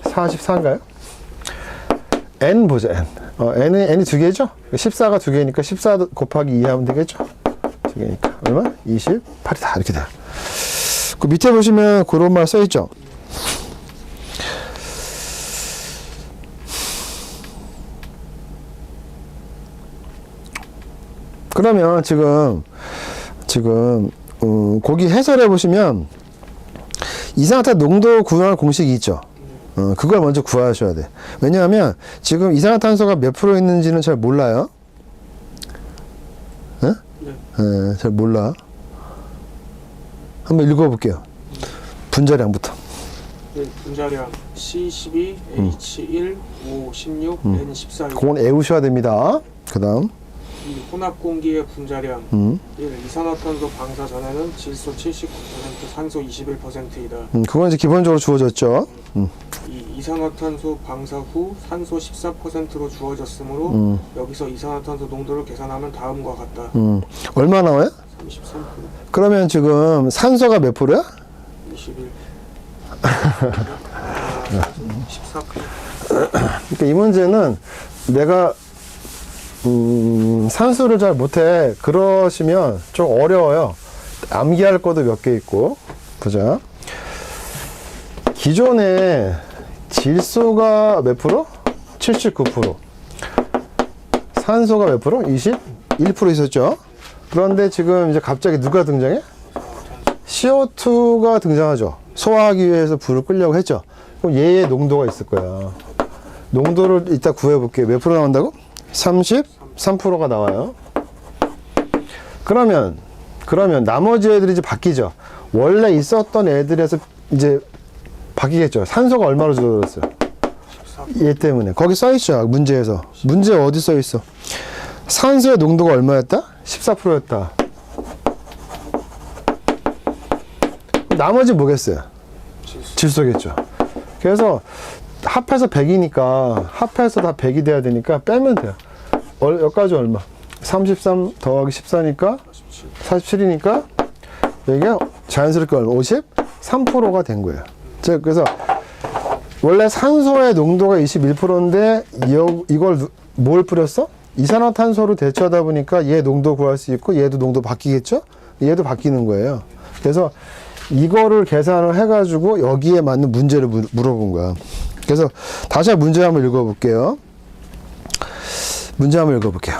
44인가요? N 보자. N이 2개죠? 14가 2개니까 14 곱하기 2 하면 되겠죠? 2개니까 얼마? 28이다. 이렇게 돼요. 그 밑에 보시면 그런 말 써있죠? 그러면 지금 거기 해설해 보시면 이산화탄 농도 구할 공식이 있죠. 그걸 먼저 구하셔야 돼. 왜냐하면 지금 이산화탄소가 몇 프로 있는지는 잘 몰라요. 네? 네, 잘 몰라. 한번 읽어볼게요. 분자량부터. 네, 분자량 C12, H1, O, 16, N14. 그건 외우셔야 됩니다. 그 다음. 이 혼합 공기의 분자량 1. 이산화탄소 방사 전에는 질소 79%, 산소 21%이다. 그건 이제 기본적으로 주어졌죠. 2. 이산화탄소 방사 후 산소 14%로 주어졌으므로 여기서 이산화탄소 농도를 계산하면 다음과 같다. 얼마 나와요? 33%, 그러면 지금 산소가 몇 프로야? 21, 14%. 그러니까 이 문제는 내가 산수를 잘 못해 그러시면 좀 어려워요. 암기할 것도 몇 개 있고. 보자. 기존에 질소가 몇 프로? 79%. 산소가 몇 프로? 21% 있었죠. 그런데 지금 이제 갑자기 누가 등장해? CO2가 등장하죠. 소화하기 위해서 불을 끄려고 했죠. 그럼 얘의 농도가 있을 거야. 농도를 이따 구해볼게요. 몇 프로 나온다고? 33%가 나와요. 그러면 나머지 애들이 이제 바뀌죠. 원래 있었던 애들에서 이제 바뀌겠죠. 산소가 얼마로 줄어들었어요? 14%. 얘 때문에. 거기 써있죠. 문제에서. 문제 어디 써있어? 산소의 농도가 얼마였다? 14%였다. 나머지 뭐겠어요? 질소겠죠. 그래서 합해서 100이니까 합해서 다 100이 돼야 되니까 빼면 돼요. 여기까지 얼마? 33 더하기 14니까 47이니까 여기가 자연스럽게 얼마? 53%가 된 거예요. 그래서 원래 산소의 농도가 21%인데 이걸 뭘 뿌렸어? 이산화탄소로 대처하다 보니까 얘 농도 구할 수 있고 얘도 농도 바뀌겠죠? 얘도 바뀌는 거예요. 그래서 이거를 계산을 해가지고 여기에 맞는 문제를 물어본 거야. 그래서 다시 문제 한번 읽어볼게요. 문제 한번 읽어볼게요.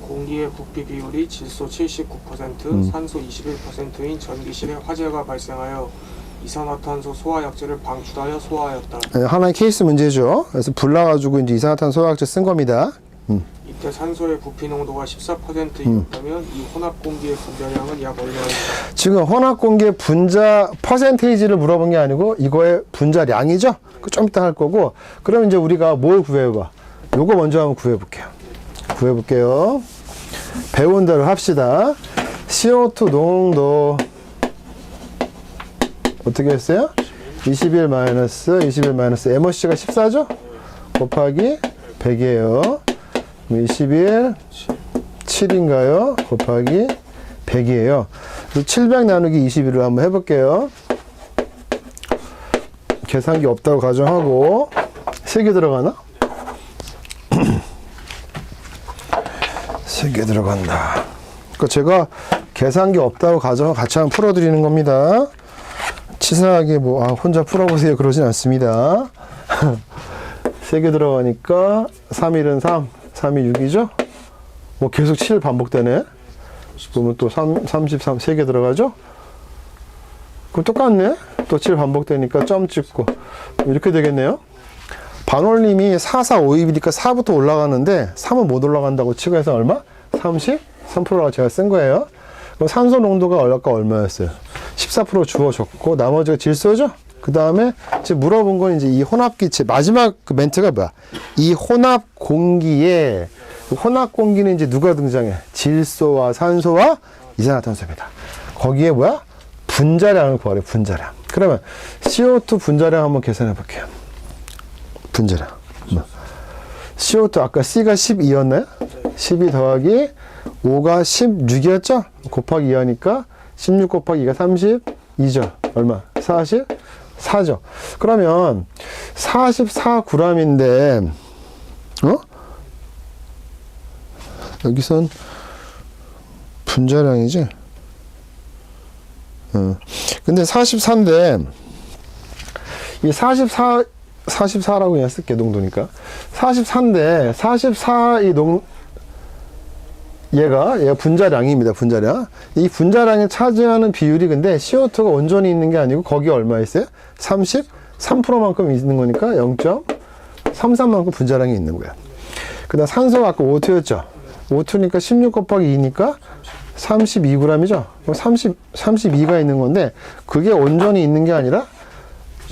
공기의 부피 비율이 질소 79%, 산소 21%인 전기실에 화재가 발생하여 이산화탄소 소화약제를 방출하여 소화하였다. 네, 하나의 케이스 문제죠. 그래서 불 나가지고 이제 이산화탄소 소화약제 쓴 겁니다. 이때 산소의 부피 농도가 14%였다면 이 혼합 공기의 분자량은 약 얼마입니까? 지금 혼합 공기의 분자 퍼센테이지를 물어본 게 아니고 이거의 분자량이죠. 그 좀 이따 할 거고. 그럼 이제 우리가 뭘 구해봐? 요거 먼저 한번 구해볼게요. 배운 대로 합시다. CO2 농도 어떻게 했어요? 21 MOC가 14죠? 곱하기 100이에요. 21 7인가요? 곱하기 100이에요. 700 나누기 21로 한번 해볼게요. 계산기 없다고 가정하고 3개 들어가나? 3개 들어간다. 그러니까 제가 계산기 없다고 가정하고 같이 한번 풀어드리는 겁니다. 치사하게 혼자 풀어보세요 그러진 않습니다. 3개 들어가니까 3일은 3, 3이 6이죠? 계속 7 반복되네. 그러면 또 33, 3개 들어가죠? 그럼 똑같네? 또 7 반복되니까 점 찍고. 이렇게 되겠네요. 반올림이 4, 4, 5, 2이니까 4부터 올라가는데 3은 못 올라간다고 치고 해서 얼마? 33%가 제가 쓴 거예요. 그럼 산소 농도가 아까 얼마였어요? 14% 주어졌고 나머지가 질소죠? 그 다음에 지금 물어본 건 이제 이 혼합기체 마지막 그 멘트가 뭐야? 이 혼합 공기는 이제 누가 등장해? 질소와 산소와 이산화탄소입니다. 거기에 뭐야? 분자량을 구하래. 분자량. 그러면 CO2 분자량 한번 계산해 볼게요. 분자량. CO2 아까 C가 12였나요? 12 더하기 5가 16이었죠? 곱하기 2 하니까 16 곱하기 2가 32죠. 얼마? 44죠. 그러면 44g인데 여기선 분자량이지? 근데 44인데 이 44라고 그냥 쓸게. 농도니까 44인데 44 이 얘가 분자량입니다. 분자량. 이 분자량에 차지하는 비율이 근데 CO2가 온전히 있는 게 아니고 거기에 얼마 있어요? 33%만큼 있는 거니까 0.33만큼 분자량이 있는 거야. 그 다음 산소가 아까 O2였죠. O2니까 16 곱하기 2니까 32g이죠. 32가 있는 건데 그게 온전히 있는 게 아니라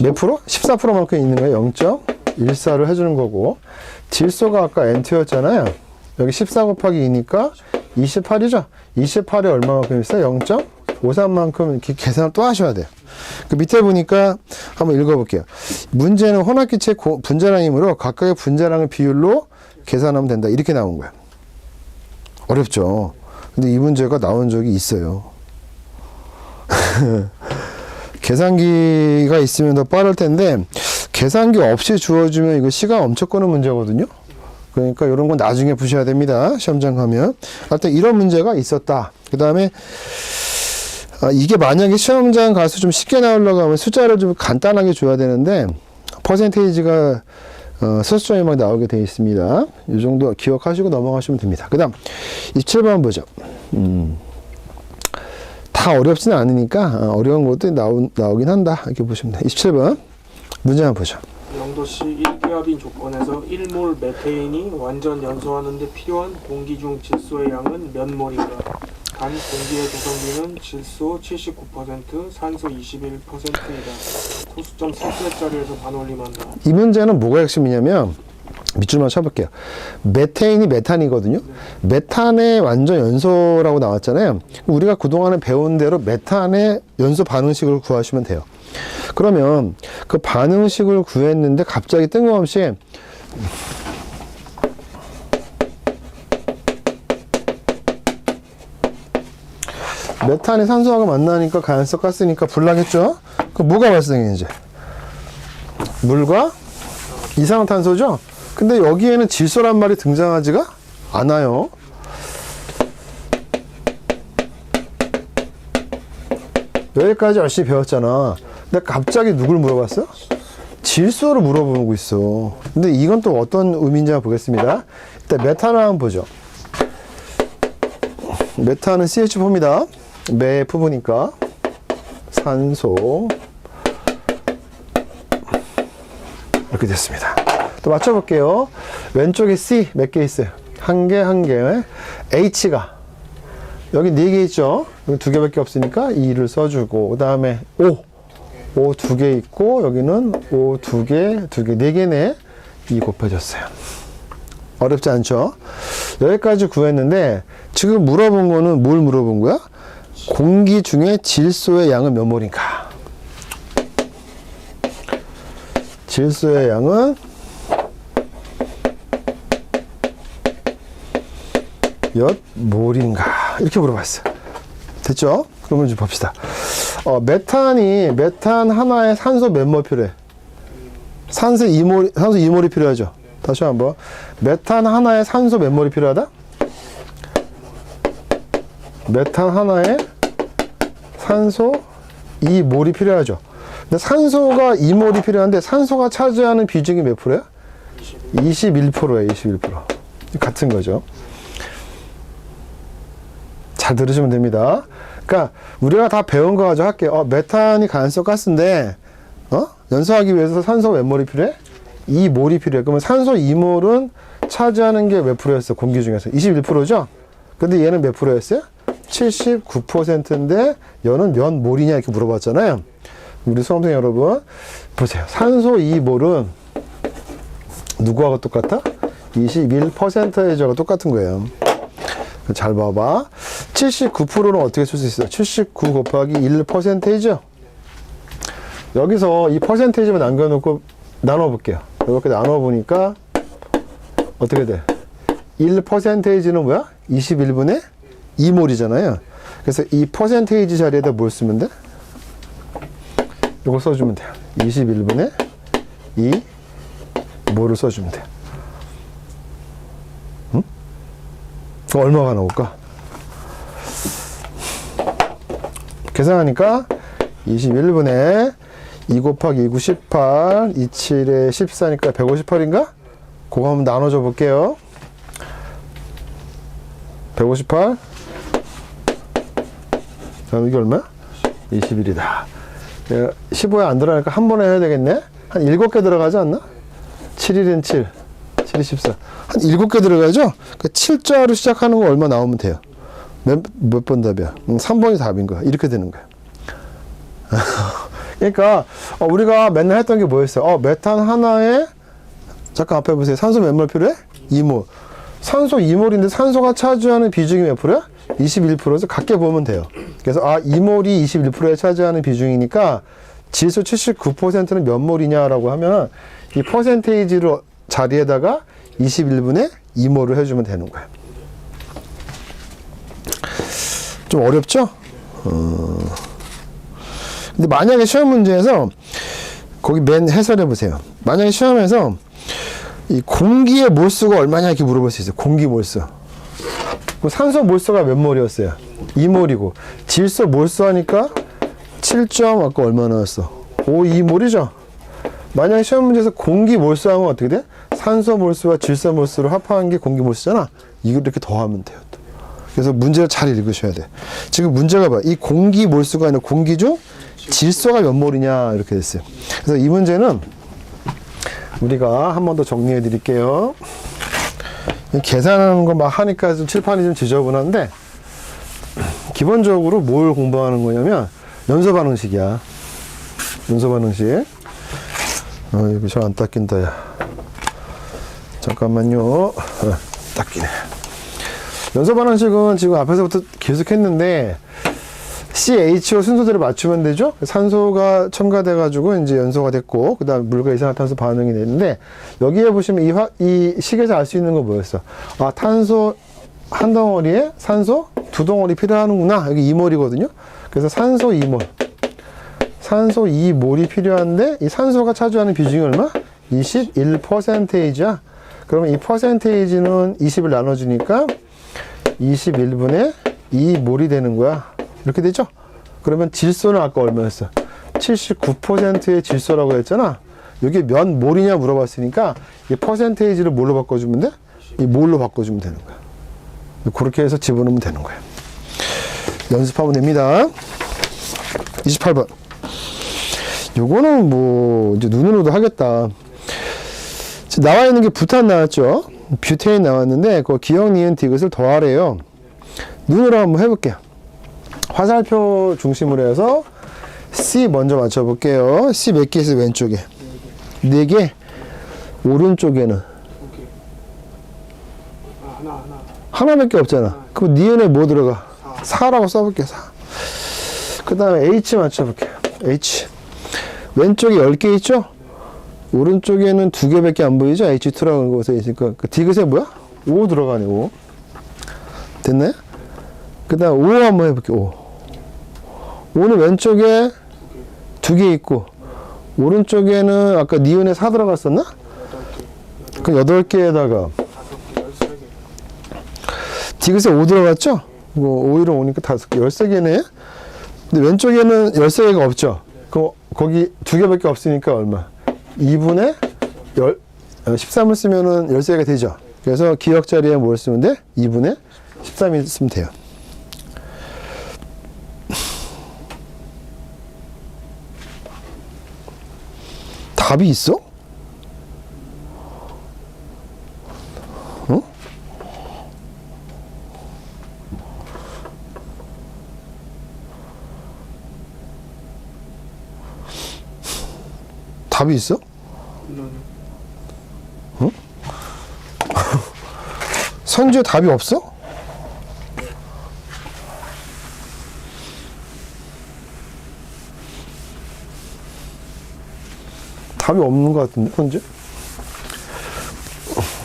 몇 프로? 14%만큼 있는 거예요. 0.14를 해주는 거고, 질소가 아까 N2였잖아요. 여기 14 곱하기 2니까 28이죠. 28에 얼마만큼 있어요? 0.53만큼 이렇게 계산을 또 하셔야 돼요. 그 밑에 보니까 한번 읽어볼게요. 문제는 혼합기체 분자량이므로 각각의 분자량을 비율로 계산하면 된다. 이렇게 나온 거야. 어렵죠. 근데 이 문제가 나온 적이 있어요. 계산기가 있으면 더 빠를 텐데 계산기 없이 주어주면 이거 시간 엄청 끄는 문제거든요. 그러니까 이런 건 나중에 푸셔야 됩니다. 시험장 가면. 하여튼 이런 문제가 있었다. 그 다음에 이게 만약에 시험장 가서 좀 쉽게 나오려고 하면 숫자를 좀 간단하게 줘야 되는데 퍼센테이지가 서술점이 막 나오게 되어 있습니다. 이 정도 기억하시고 넘어가시면 됩니다. 그 다음 27번 보죠. 다 어렵지는 않으니까 어려운 것도 나오긴 한다. 이렇게 보시면 돼요. 27번 문제 한번 보죠. 영도시 1기압인 조건에서 1몰 메테인이 완전 연소하는 데 필요한 공기 중 질소의 양은 몇 몰인가? 단 공기의 구성비는 질소 79%, 산소 21%이다. 소수점 3개짜리에서 반올림한다. 이 문제는 뭐가 핵심이냐면 밑줄만 쳐볼게요. 메테인이 메탄이거든요. 메탄의 완전 연소라고 나왔잖아요. 우리가 그동안에 배운 대로 메탄의 연소 반응식을 구하시면 돼요. 그러면 그 반응식을 구했는데 갑자기 뜬금없이 메탄이 산소하고 만나니까 가연성 가스니까 불나겠죠? 그럼 뭐가 발생해 이제? 물과 이산화탄소죠? 근데 여기에는 질소란 말이 등장하지가 않아요. 여기까지 열심히 배웠잖아. 근데 갑자기 누굴 물어봤어? 질소를 물어보고 있어. 근데 이건 또 어떤 의미인지 한번 보겠습니다. 일단 메탄을 한번 보죠. 메탄은 CH4입니다. 매 부분이니까 산소 이렇게 됐습니다. 또 맞춰볼게요. 왼쪽에 C 몇 개 있어요? 한 개, 한 개. H가 여기 4개 있죠? 여기 2개밖에 없으니까 2를 써주고, 그 다음에 O 2개 있고, 여기는 O 2개, 4개네. 2 곱해줬어요. 어렵지 않죠? 여기까지 구했는데 지금 물어본 거는 뭘 물어본 거야? 공기 중에 질소의 양은 몇 몰인가? 질소의 양은 몇 몰인가? 이렇게 물어봤어요. 됐죠? 그러면 좀 봅시다. 메탄 하나에 산소 몇 몰 필요해? 산소 2몰이 필요하죠? 다시 한번. 메탄 하나에 산소 몇 몰이 필요하다? 메탄 하나에 산소 2몰이 필요하죠. 근데 산소가 2몰이 필요한데 산소가 차지하는 비중이 몇 프로야? 21%예요. 21%. 같은 거죠. 잘 들으시면 됩니다. 그러니까 우리가 다 배운 거 가지고 할게요. 메탄이 가연성 가스인데 연소하기 위해서 산소가 몇 몰이 필요해? 2몰이 필요해. 그러면 산소 2몰은 차지하는 게 몇 프로였어? 공기 중에서 21%죠? 근데 얘는 몇 프로였어요? 79%인데 얘는 몇 몰이냐 이렇게 물어봤잖아요. 우리 수험생 여러분 보세요. 산소 2몰은 누구하고 똑같아? 21%가 똑같은 거예요. 잘 봐봐. 79%는 어떻게 쓸 수 있어요? 79 곱하기 1%이죠? 여기서 이 퍼센테이지만 남겨놓고 나눠볼게요. 이렇게 나눠보니까 어떻게 돼? 1%는 뭐야? 21분의 2몰이잖아요. 그래서 이 퍼센테이지 자리에다 뭘 쓰면 돼? 이거 써주면 돼요. 21분의 2몰을 써주면 돼요. 응? 그럼 얼마가 나올까? 계산하니까 21분의 2 곱하기 2, 9, 18, 27에 14니까 158인가? 그거 한번 나눠줘 볼게요. 158. 자, 이게 얼마야? 21이다. 15에 안 들어가니까 한 번에 해야 되겠네? 한 7개 들어가지 않나? 7일은 7. 7이 14. 한 7개 들어가죠? 그 7자로 시작하는 거 얼마 나오면 돼요? 몇 번 답이야? 3번이 답인 거야. 이렇게 되는 거야. 그러니까, 우리가 맨날 했던 게 뭐였어요? 메탄 하나에, 잠깐 앞에 보세요. 산소 몇 몰 필요해? 2몰. 산소 2몰인데 산소가 차지하는 비중이 몇 프로야? 21%에서 같게 보면 돼요. 그래서 2몰이 21%에 차지하는 비중이니까 질소 79%는 몇 몰이냐라고 하면 이 퍼센테이지로 자리에다가 21분의 2몰을 해주면 되는 거예요. 좀 어렵죠? 근데 만약에 시험 문제에서 거기 맨 해설해 보세요. 만약에 시험에서 이 공기의 몰수가 얼마냐 이렇게 물어볼 수 있어요. 공기 몰수. 산소 몰수가 몇 몰이었어요? 2몰이고 질소 몰수 하니까 7점 아까 얼마 나왔어? 52몰이죠? 만약에 시험 문제에서 공기 몰수하면 어떻게 돼? 산소 몰수와 질소 몰수를 합한 게 공기 몰수잖아. 이걸 이렇게 더하면 돼요. 또. 그래서 문제를 잘 읽으셔야 돼. 지금 문제가 봐. 이 공기 몰수가 아니라 공기 중 질소가 몇 몰이냐 이렇게 됐어요. 그래서 이 문제는 우리가 한 번 더 정리해 드릴게요. 계산하는 거 막 하니까 좀 칠판이 좀 지저분한데 기본적으로 뭘 공부하는 거냐면 연소 반응식이야. 연소 반응식. 이거 잘 안 닦인다 야. 잠깐만요. 닦이네. 연소 반응식은 지금 앞에서부터 계속 했는데 CHO 순서대로 맞추면 되죠? 산소가 첨가돼 가지고 이제 연소가 됐고 그다음 물과 이산화탄소 반응이 됐는데 여기에 보시면 이 식에서 알 수 있는 건 뭐였어? 탄소 한 덩어리에 산소 두 덩어리 필요하는구나. 여기 2몰이거든요. 그래서 산소 2몰. 산소 2몰이 필요한데 이 산소가 차지하는 비중이 얼마? 21%야. 그러면 이 퍼센테이지는 20을 나눠주니까 21분의 2몰이 되는 거야. 이렇게 되죠? 그러면 질소는 아까 얼마였어? 79%의 질소라고 했잖아. 이게 몇 몰이냐 물어봤으니까 이 퍼센테이지를 뭘로 바꿔주면 돼? 이 몰로 바꿔주면 되는 거야. 그렇게 해서 집어넣으면 되는 거야. 연습하면 됩니다. 28번. 요거는 뭐 이제 눈으로도 하겠다. 나와 있는 게 부탄 나왔죠? 뷰테인 나왔는데 그 기억, 니은, 디귿을 더하래요. 눈으로 한번 해볼게요. 화살표 중심으로 해서 C 먼저 맞춰볼게요. C 몇 개 있어요? 왼쪽에 4개. 오른쪽에는 하나밖에 없잖아. 그럼 니은에 뭐 들어가? 4라고 써볼게요. 4. 그 다음에 H 맞춰볼게요. H 왼쪽에 10개 있죠? 오른쪽에는 2개밖에 안 보이죠? H2라고 것에 있으니까 그 디귿에 뭐야? 5 들어가네. 5 됐나요? 그 다음 5 한번 해볼게요. 5는 왼쪽에 2개 있고 오른쪽에는 아까 니은에 4 들어갔었나? 그럼 8개에다가 디귿에 5 들어갔죠? 5, 1은 5니까 5개, 13개네? 근데 왼쪽에는 13개가 없죠? 그럼 거기 2개밖에 없으니까 얼마? 2분의 13을 쓰면은 13개가 되죠? 그래서 기억 자리에 뭘 쓰면 돼? 2분의 13을 쓰면 돼요. 답이 있어? 어? 답이 있어? 어? 선주에 답이 없어? 답이 없는 것 같은데, 현재?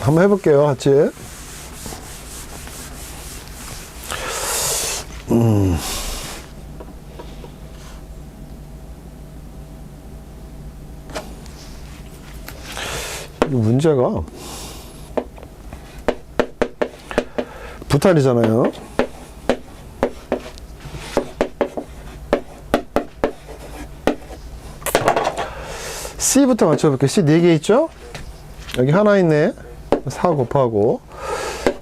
한번 해볼게요, 같이. 이 문제가 부탄이잖아요. C부터 맞춰볼게요. C 4개 있죠? 여기 하나 있네. 4 곱하고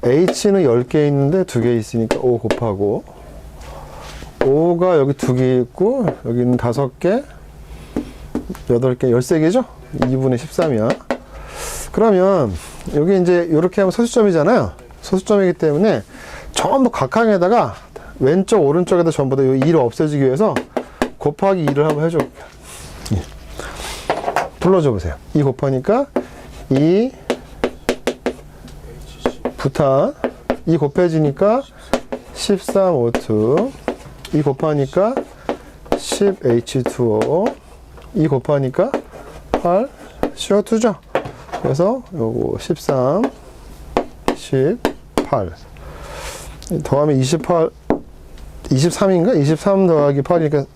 H는 10개 있는데 2개 있으니까 5 곱하고, O가 여기 2개 있고, 여기는 5개, 8개, 13개죠? 2분의 13이야. 그러면, 여기 이제 이렇게 하면 소수점이잖아요. 소수점이기 때문에 전부 각항에다가 왼쪽, 오른쪽에다 전부 다 이 2를 없애주기 위해서 곱하기 2를 한번 해줘. 예. 불러줘 보세요. 2 곱하니까 2 부탄, 2 곱해지니까 13O2, 2 곱하니까 10H2O, 2 곱하니까 8 CO2죠. 그래서 요거 13, 18 더하면 28, 23인가? 23 더하기 8이니까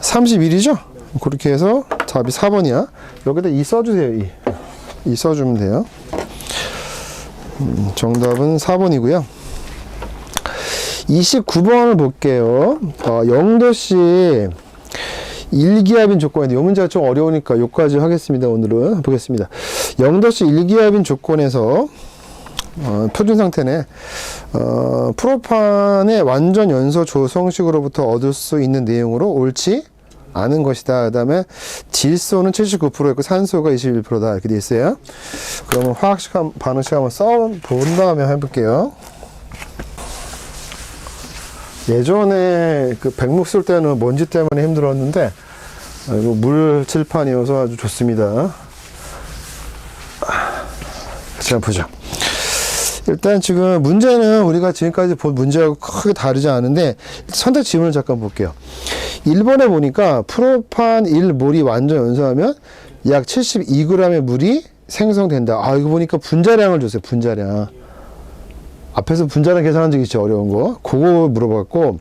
31이죠? 그렇게 해서 답이 4번이야. 여기다 2 써주세요. 2 써주면 돼요. 정답은 4번이고요. 29번을 볼게요. 영도시 일기압인 조건인데 이 문제가 좀 어려우니까 여기까지 하겠습니다. 오늘은 보겠습니다. 영도시 일기압인 조건에서 표준 상태네. 프로판의 완전 연소 조성식으로부터 얻을 수 있는 내용으로 옳지 않은 것이다. 그 다음에 질소는 79%였고 산소가 21%다. 이렇게 돼 있어요. 그러면 화학식 반응식 한번 써본 다음에 해볼게요. 예전에 그 백목 쓸 때는 먼지 때문에 힘들었는데 물 칠판이어서 아주 좋습니다. 같이 한번 보죠. 일단 지금 문제는 우리가 지금까지 본 문제하고 크게 다르지 않은데 선택 지문을 잠깐 볼게요. 1번에 보니까 프로판 1몰이 완전 연소하면 약 72g의 물이 생성된다. 아, 이거 보니까 분자량을 줬어요. 분자량. 앞에서 분자량 계산한 적 있죠. 어려운 거. 그거 물어봤고,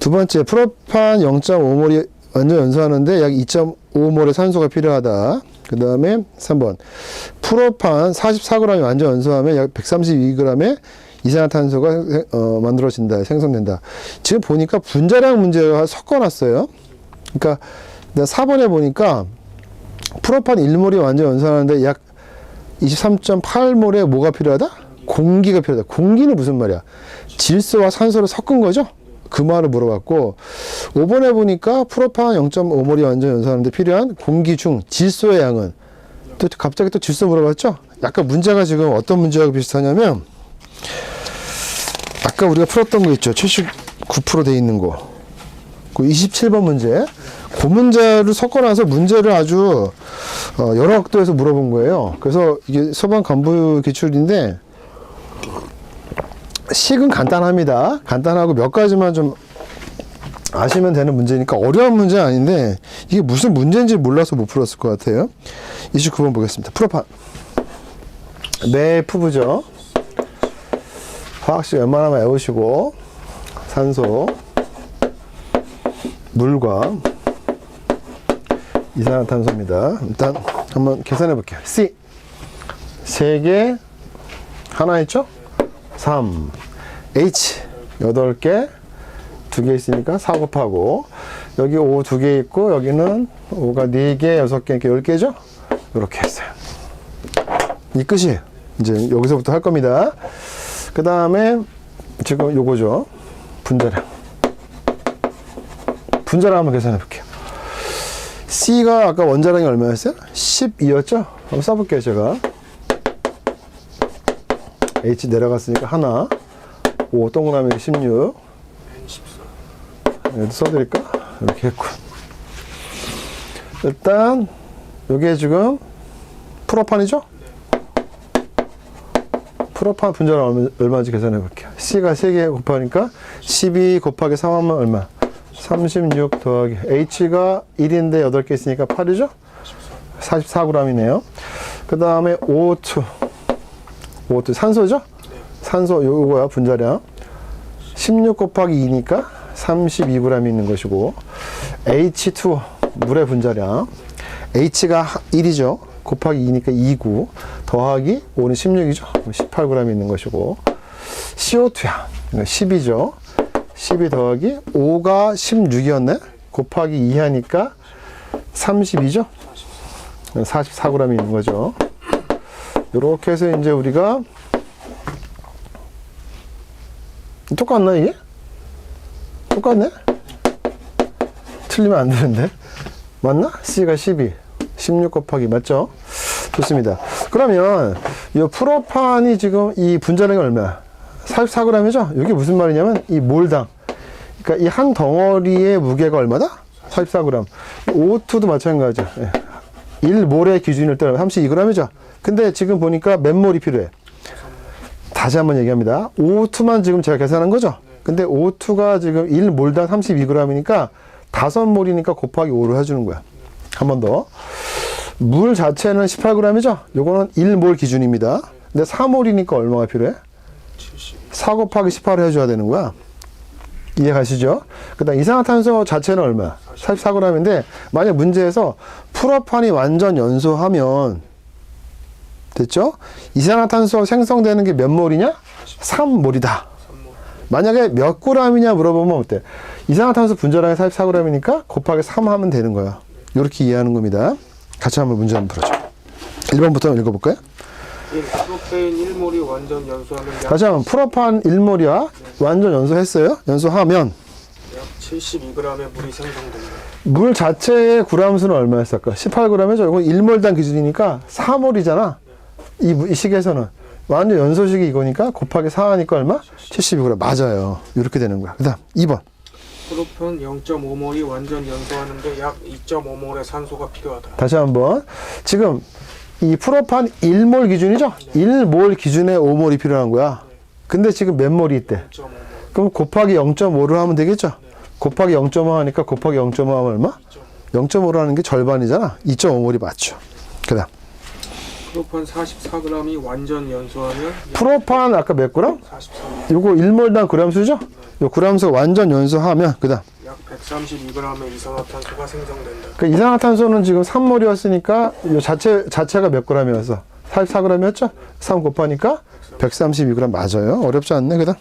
두 번째, 프로판 0.5몰이 완전 연소하는데 약 2.5몰의 산소가 필요하다. 그 다음에 3번, 프로판 44g이 완전 연소하면 약 132g의 이산화탄소가 만들어진다, 생성된다. 지금 보니까 분자량 문제가 섞어놨어요. 그러니까 4번에 보니까 프로판 1몰이 완전 연소하는데 약 23.8몰의 뭐가 필요하다? 공기가 필요하다. 공기는 무슨 말이야? 질소와 산소를 섞은 거죠? 그 말을 물어봤고, 5번에 보니까 프로판 0.5몰이 완전 연소하는데 필요한 공기 중 질소의 양은, 또 갑자기 또 질소 물어봤죠? 약간 문제가 지금 어떤 문제하고 비슷하냐면, 아까 우리가 풀었던 거 있죠? 79% 돼 있는 거. 그 27번 문제. 그 문제를 섞어놔서 문제를 아주 여러 각도에서 물어본 거예요. 그래서 이게 소방 간부 기출인데, 식은 간단합니다. 간단하고 몇 가지만 좀 아시면 되는 문제니까 어려운 문제는 아닌데 이게 무슨 문제인지 몰라서 못 풀었을 것 같아요. 29번 보겠습니다. 프로판. 네, 푸브죠. 화학식 웬만하면 외우시고 산소, 물과 이산화탄소입니다. 일단 한번 계산해 볼게요. C 3개 하나 있죠? 3 H 8개 2개 있으니까 4 곱하고 여기 O 2개 있고 여기는 O가 4개 6개 이렇게 10개죠? 이렇게 했어요. 이 끝이에요. 이제 여기서부터 할 겁니다. 그 다음에 지금 요거죠. 분자량 한번 계산해 볼게요. C가 아까 원자량이 얼마였어요? 12였죠? 한번 써볼게요. 제가 H 내려갔으니까 하나, O 동그라미 16. 여기도 써드릴까? 이렇게 했고. 일단, 요게 지금 프로판이죠? 프로판 분자량 얼마인지 계산해 볼게요. C가 3개 곱하니까 12 곱하기 3하면 얼마? 36 더하기 H가 1인데 8개 있으니까 8이죠? 44g이네요. 그 다음에 O2 산소죠? 산소 요거야 분자량 16 곱하기 2니까 32g 있는 것이고 H2 물의 분자량 H가 1이죠 곱하기 2니까 2구 더하기 5는 16이죠 18g 있는 것이고 CO2야 10이죠 12 더하기 5가 16이었네 곱하기 2 하니까 32죠 44g 있는 거죠. 이렇게 해서 이제 우리가 똑같나 이게? 똑같네? 틀리면 안 되는데. 맞나? C가 12. 16 곱하기 맞죠? 좋습니다. 그러면 이 프로판이 지금 이 분자량이 얼마야? 44g이죠? 이게 무슨 말이냐면 이 몰당. 그러니까 이 한 덩어리의 무게가 얼마다? 44g. O2도 마찬가지죠. 1몰의 기준일 때는 32g이죠. 근데 지금 보니까 몇 몰이 필요해? 다시 한번 얘기합니다. O2만 지금 제가 계산한 거죠? 근데 O2가 지금 1몰당 32g이니까 5몰이니까 곱하기 5를 해주는 거야. 한 번 더. 물 자체는 18g이죠? 요거는 1몰 기준입니다. 근데 4몰이니까 얼마가 필요해? 4 곱하기 18을 해줘야 되는 거야. 이해 가시죠? 그 다음 이산화탄소 자체는 얼마? 44g인데 만약 문제에서 프로판이 완전 연소하면 됐죠? 이산화탄소 생성되는 게 몇 몰이냐? 3몰이다. 만약에 몇 g이냐 물어보면 어때? 이산화탄소 분자량이 44g이니까 곱하기 3 하면 되는 거야. 이렇게 이해하는 겁니다. 같이 한번 문제 한번 풀어줘. 1번부터 읽어볼까요? 1. 프로페인 1몰이 완전 연소하면 약 다시 한번 프로판 1몰이야. 완전 연소했어요. 연소하면 72g의 물이 생성된다. 물 자체의 g수는 얼마였을까? 18g이죠. 이건 1몰당 기준이니까 4몰이잖아. 이 식에서는. 완전 연소식이 이거니까 곱하기 4 하니까 얼마? 72g. 맞아요. 이렇게 되는 거야. 그 다음 2번. 프로판 0.5몰이 완전 연소하는데 약 2.5몰의 산소가 필요하다. 다시 한번. 지금 이 프로판 1몰 기준이죠? 1몰 기준에 5몰이 필요한 거야. 근데 지금 몇 몰이 있대? 0.5몰. 그럼 곱하기 0.5를 하면 되겠죠? 곱하기 0.5 하니까 곱하기 0.5 하면 얼마? 0.5를 하는 게 절반이잖아. 2.5몰이 맞죠. 그 다음. 프로판 44g이 완전 연소하면 프로판 아까 몇 그램? 44g. 요거 1몰당 그램수죠? 요 그램수 완전 연소하면 그 다음. 약 132g의 이산화탄소가 생성된다. 그 이산화탄소는 지금 3몰이었으니까 요 자체가 몇 g이었어? 44g이었죠? 3 곱하니까 132g 맞아요. 어렵지 않네. 그 다음.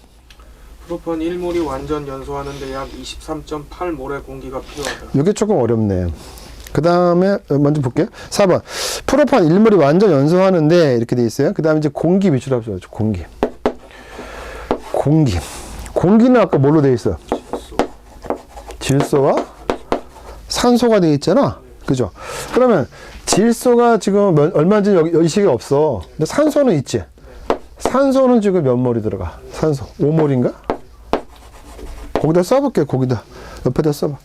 프로판 1몰이 완전 연소하는데 약 23.8몰의 공기가 필요하다. 이게 조금 어렵네. 그 다음에 먼저 볼게요. 4번. 프로판 1몰이 완전 연소하는데 이렇게 돼 있어요. 그 다음에 이제 공기 비출합수. 공기. 공기는 아까 뭘로 돼 있어? 질소와 산소가 돼 있잖아. 그죠? 그러면 질소가 지금 얼마인지 여기 시계가 없어. 근데 산소는 있지. 산소는 지금 몇 몰이 들어가? 산소 5몰인가? 거기다 써볼게. 거기다 옆에다 써봐.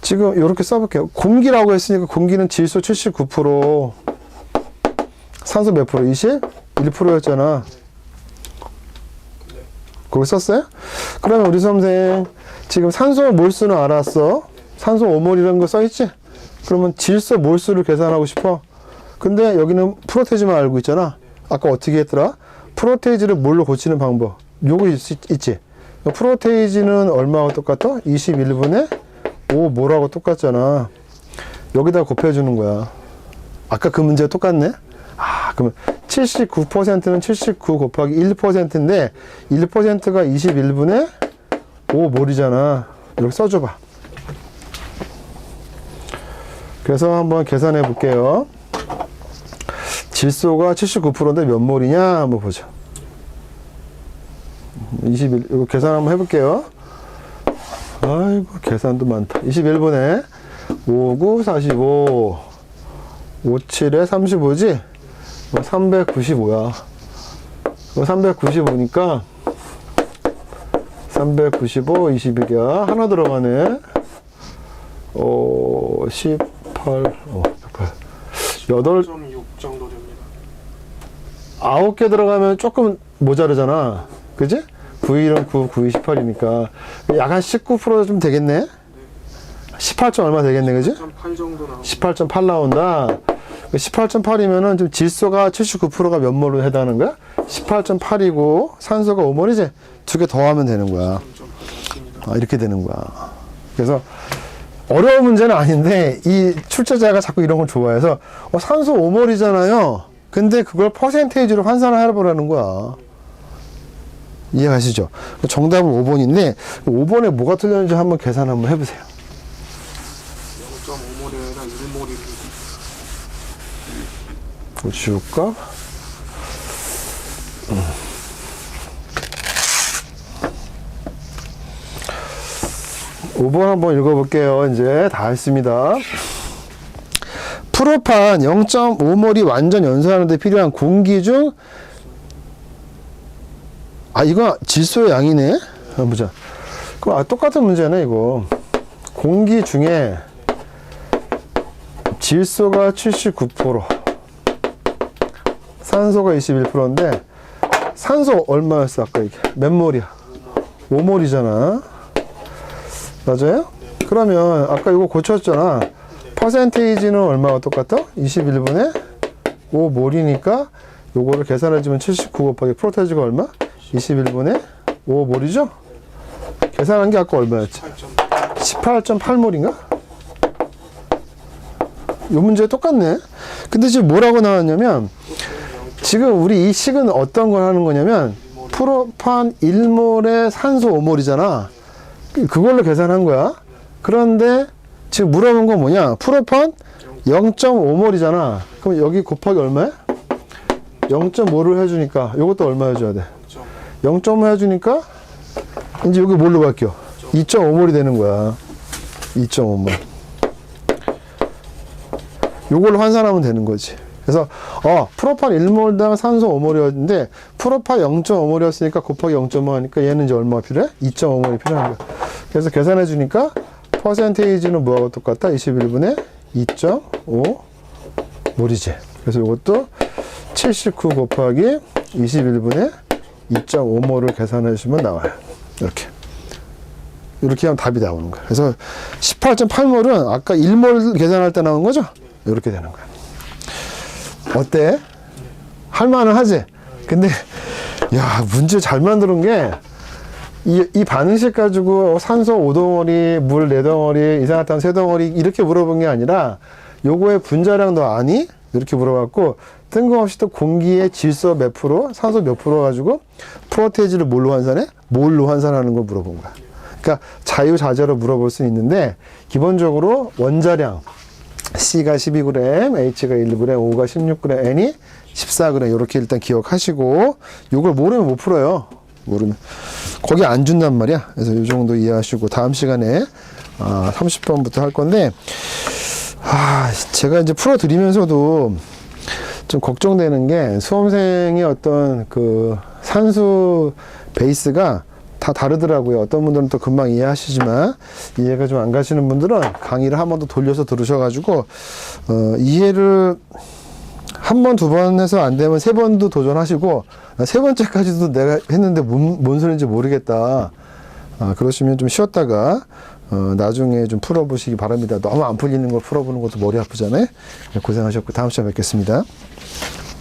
지금 이렇게 써볼게요. 공기라고 했으니까 공기는 질소 79%, 산소 몇 프로? 21%였잖아. 거기 썼어요? 그러면 우리 수험생 지금 산소 몰수는 알았어. 산소 5몰이라는 거 써있지? 그러면 질소 몰수를 계산하고 싶어. 근데 여기는 프로테이지만 알고 있잖아. 아까 어떻게 했더라? 프로테이지를 뭘로 고치는 방법. 요거 있지? 프로테이지는 얼마하고 똑같아? 21분의 5몰하고 똑같잖아. 여기다 곱해주는 거야. 아까 그 문제 똑같네? 아, 그러면 79%는 79 곱하기 1%인데 1%가 21분의 5몰이잖아. 이렇게 써줘봐. 그래서 한번 계산해 볼게요. 질소가 79%인데 몇 몰이냐 한번 보죠. 21, 이거 계산 한번 해볼게요. 아이고, 계산도 많다. 21분에 5, 9, 45, 5, 7에 35지? 395야. 395니까 395, 22야. 하나 들어가네. 18, 8, 8.6 정도 됩니다. 9개 들어가면 조금 모자르잖아. 그지? 9일은 9, 9이 18이니까. 약 한 19% 좀 되겠네? 18점 얼마 되겠네, 그지? 18 정도 나오고 18.8 나온다. 18.8이면은 좀 질소가 79%가 몇 몰로 해당하는 거야? 18.8이고 산소가 5몰이지? 두 개 더하면 되는 거야. 아, 이렇게 되는 거야. 그래서 어려운 문제는 아닌데 이 출제자가 자꾸 이런 걸 좋아해서 산소 5몰이잖아요. 근데 그걸 퍼센테이지로 환산을 해보라는 거야. 이해가시죠? 정답은 5번인데 5번에 뭐가 틀렸는지 한번 계산 한번 해보세요. 0.5몰이 아니라 1몰이 뭐 지울까? 5번 한번 읽어볼게요. 이제 다 했습니다. 프로판 0.5몰이 완전 연소하는 데 필요한 공기 중, 이거 질소의 양이네? 보자. 그럼 똑같은 문제네, 이거. 공기 중에 질소가 79%, 산소가 21%인데, 산소 얼마였어, 아까 이게? 몇 몰이야? 5몰이잖아. 맞아요? 그러면 아까 이거 고쳤잖아. 퍼센테이지는 얼마가 똑같아? 21분의 5몰이니까 요거를 계산해주면 79 곱하기 프로테이지가 얼마? 21분의 5몰이죠? 계산한 게 아까 얼마였지? 18.8몰인가? 요 문제 똑같네. 근데 지금 뭐라고 나왔냐면, 지금 우리 이 식은 어떤 걸 하는 거냐면, 프로판 1몰에 산소 5몰이잖아. 그걸로 계산한 거야. 그런데 지금 물어본 건 뭐냐? 프로판 0.5몰이잖아. 그럼 여기 곱하기 얼마야? 0.5를 해주니까 이것도 얼마 해줘야 돼? 0.5 해주니까 이제 여기 뭘로 바뀌어? 2.5몰이 되는 거야. 2.5몰. 요걸로 환산하면 되는 거지. 그래서 프로판 1몰당 산소 5몰이었는데 프로판 0.5몰이었으니까 곱하기 0.5 하니까 얘는 이제 얼마가 필요해? 2.5몰이 필요한 거야. 그래서 계산해 주니까 퍼센테이지는 뭐하고 똑같다? 21분의 2.5몰이지. 그래서 이것도 79 곱하기 21분의 2.5몰을 계산해 주시면 나와요. 이렇게 하면 답이 나오는 거야. 그래서 18.8몰은 아까 1몰 계산할 때 나온 거죠? 이렇게 되는 거야. 어때? 할만은 하지? 근데 야, 문제 잘 만드는 게 이 반응식 가지고 산소 5덩어리, 물 4덩어리, 이산화탄 3덩어리 이렇게 물어본 게 아니라 요거의 분자량 너 아니? 이렇게 물어봤고 뜬금없이 또 공기의 질소 몇 프로, 산소 몇 프로 가지고 프로테이지를 뭘로 환산해? 몰로 환산하는 걸 물어본 거야. 그러니까 자유자재로 물어볼 수 있는데 기본적으로 원자량 C가 12g, H가 1g, O가 16g, N이 14g 이렇게 일단 기억하시고 요걸 모르면 못 풀어요. 모르면 거기 안 준단 말이야. 그래서 이 정도 이해하시고 다음 시간에 30번부터 할 건데 제가 이제 풀어드리면서도 좀 걱정되는 게 수험생의 어떤 그 산수 베이스가 다 다르더라고요. 어떤 분들은 또 금방 이해하시지만 이해가 좀 안 가시는 분들은 강의를 한 번 더 돌려서 들으셔가지고 이해를 한 번, 두 번 해서 안 되면 세 번도 도전하시고 세 번째까지도 내가 했는데 뭔 소리인지 모르겠다. 그러시면 좀 쉬었다가 나중에 좀 풀어보시기 바랍니다. 너무 안 풀리는 걸 풀어보는 것도 머리 아프잖아요. 고생하셨고 다음 시간에 뵙겠습니다.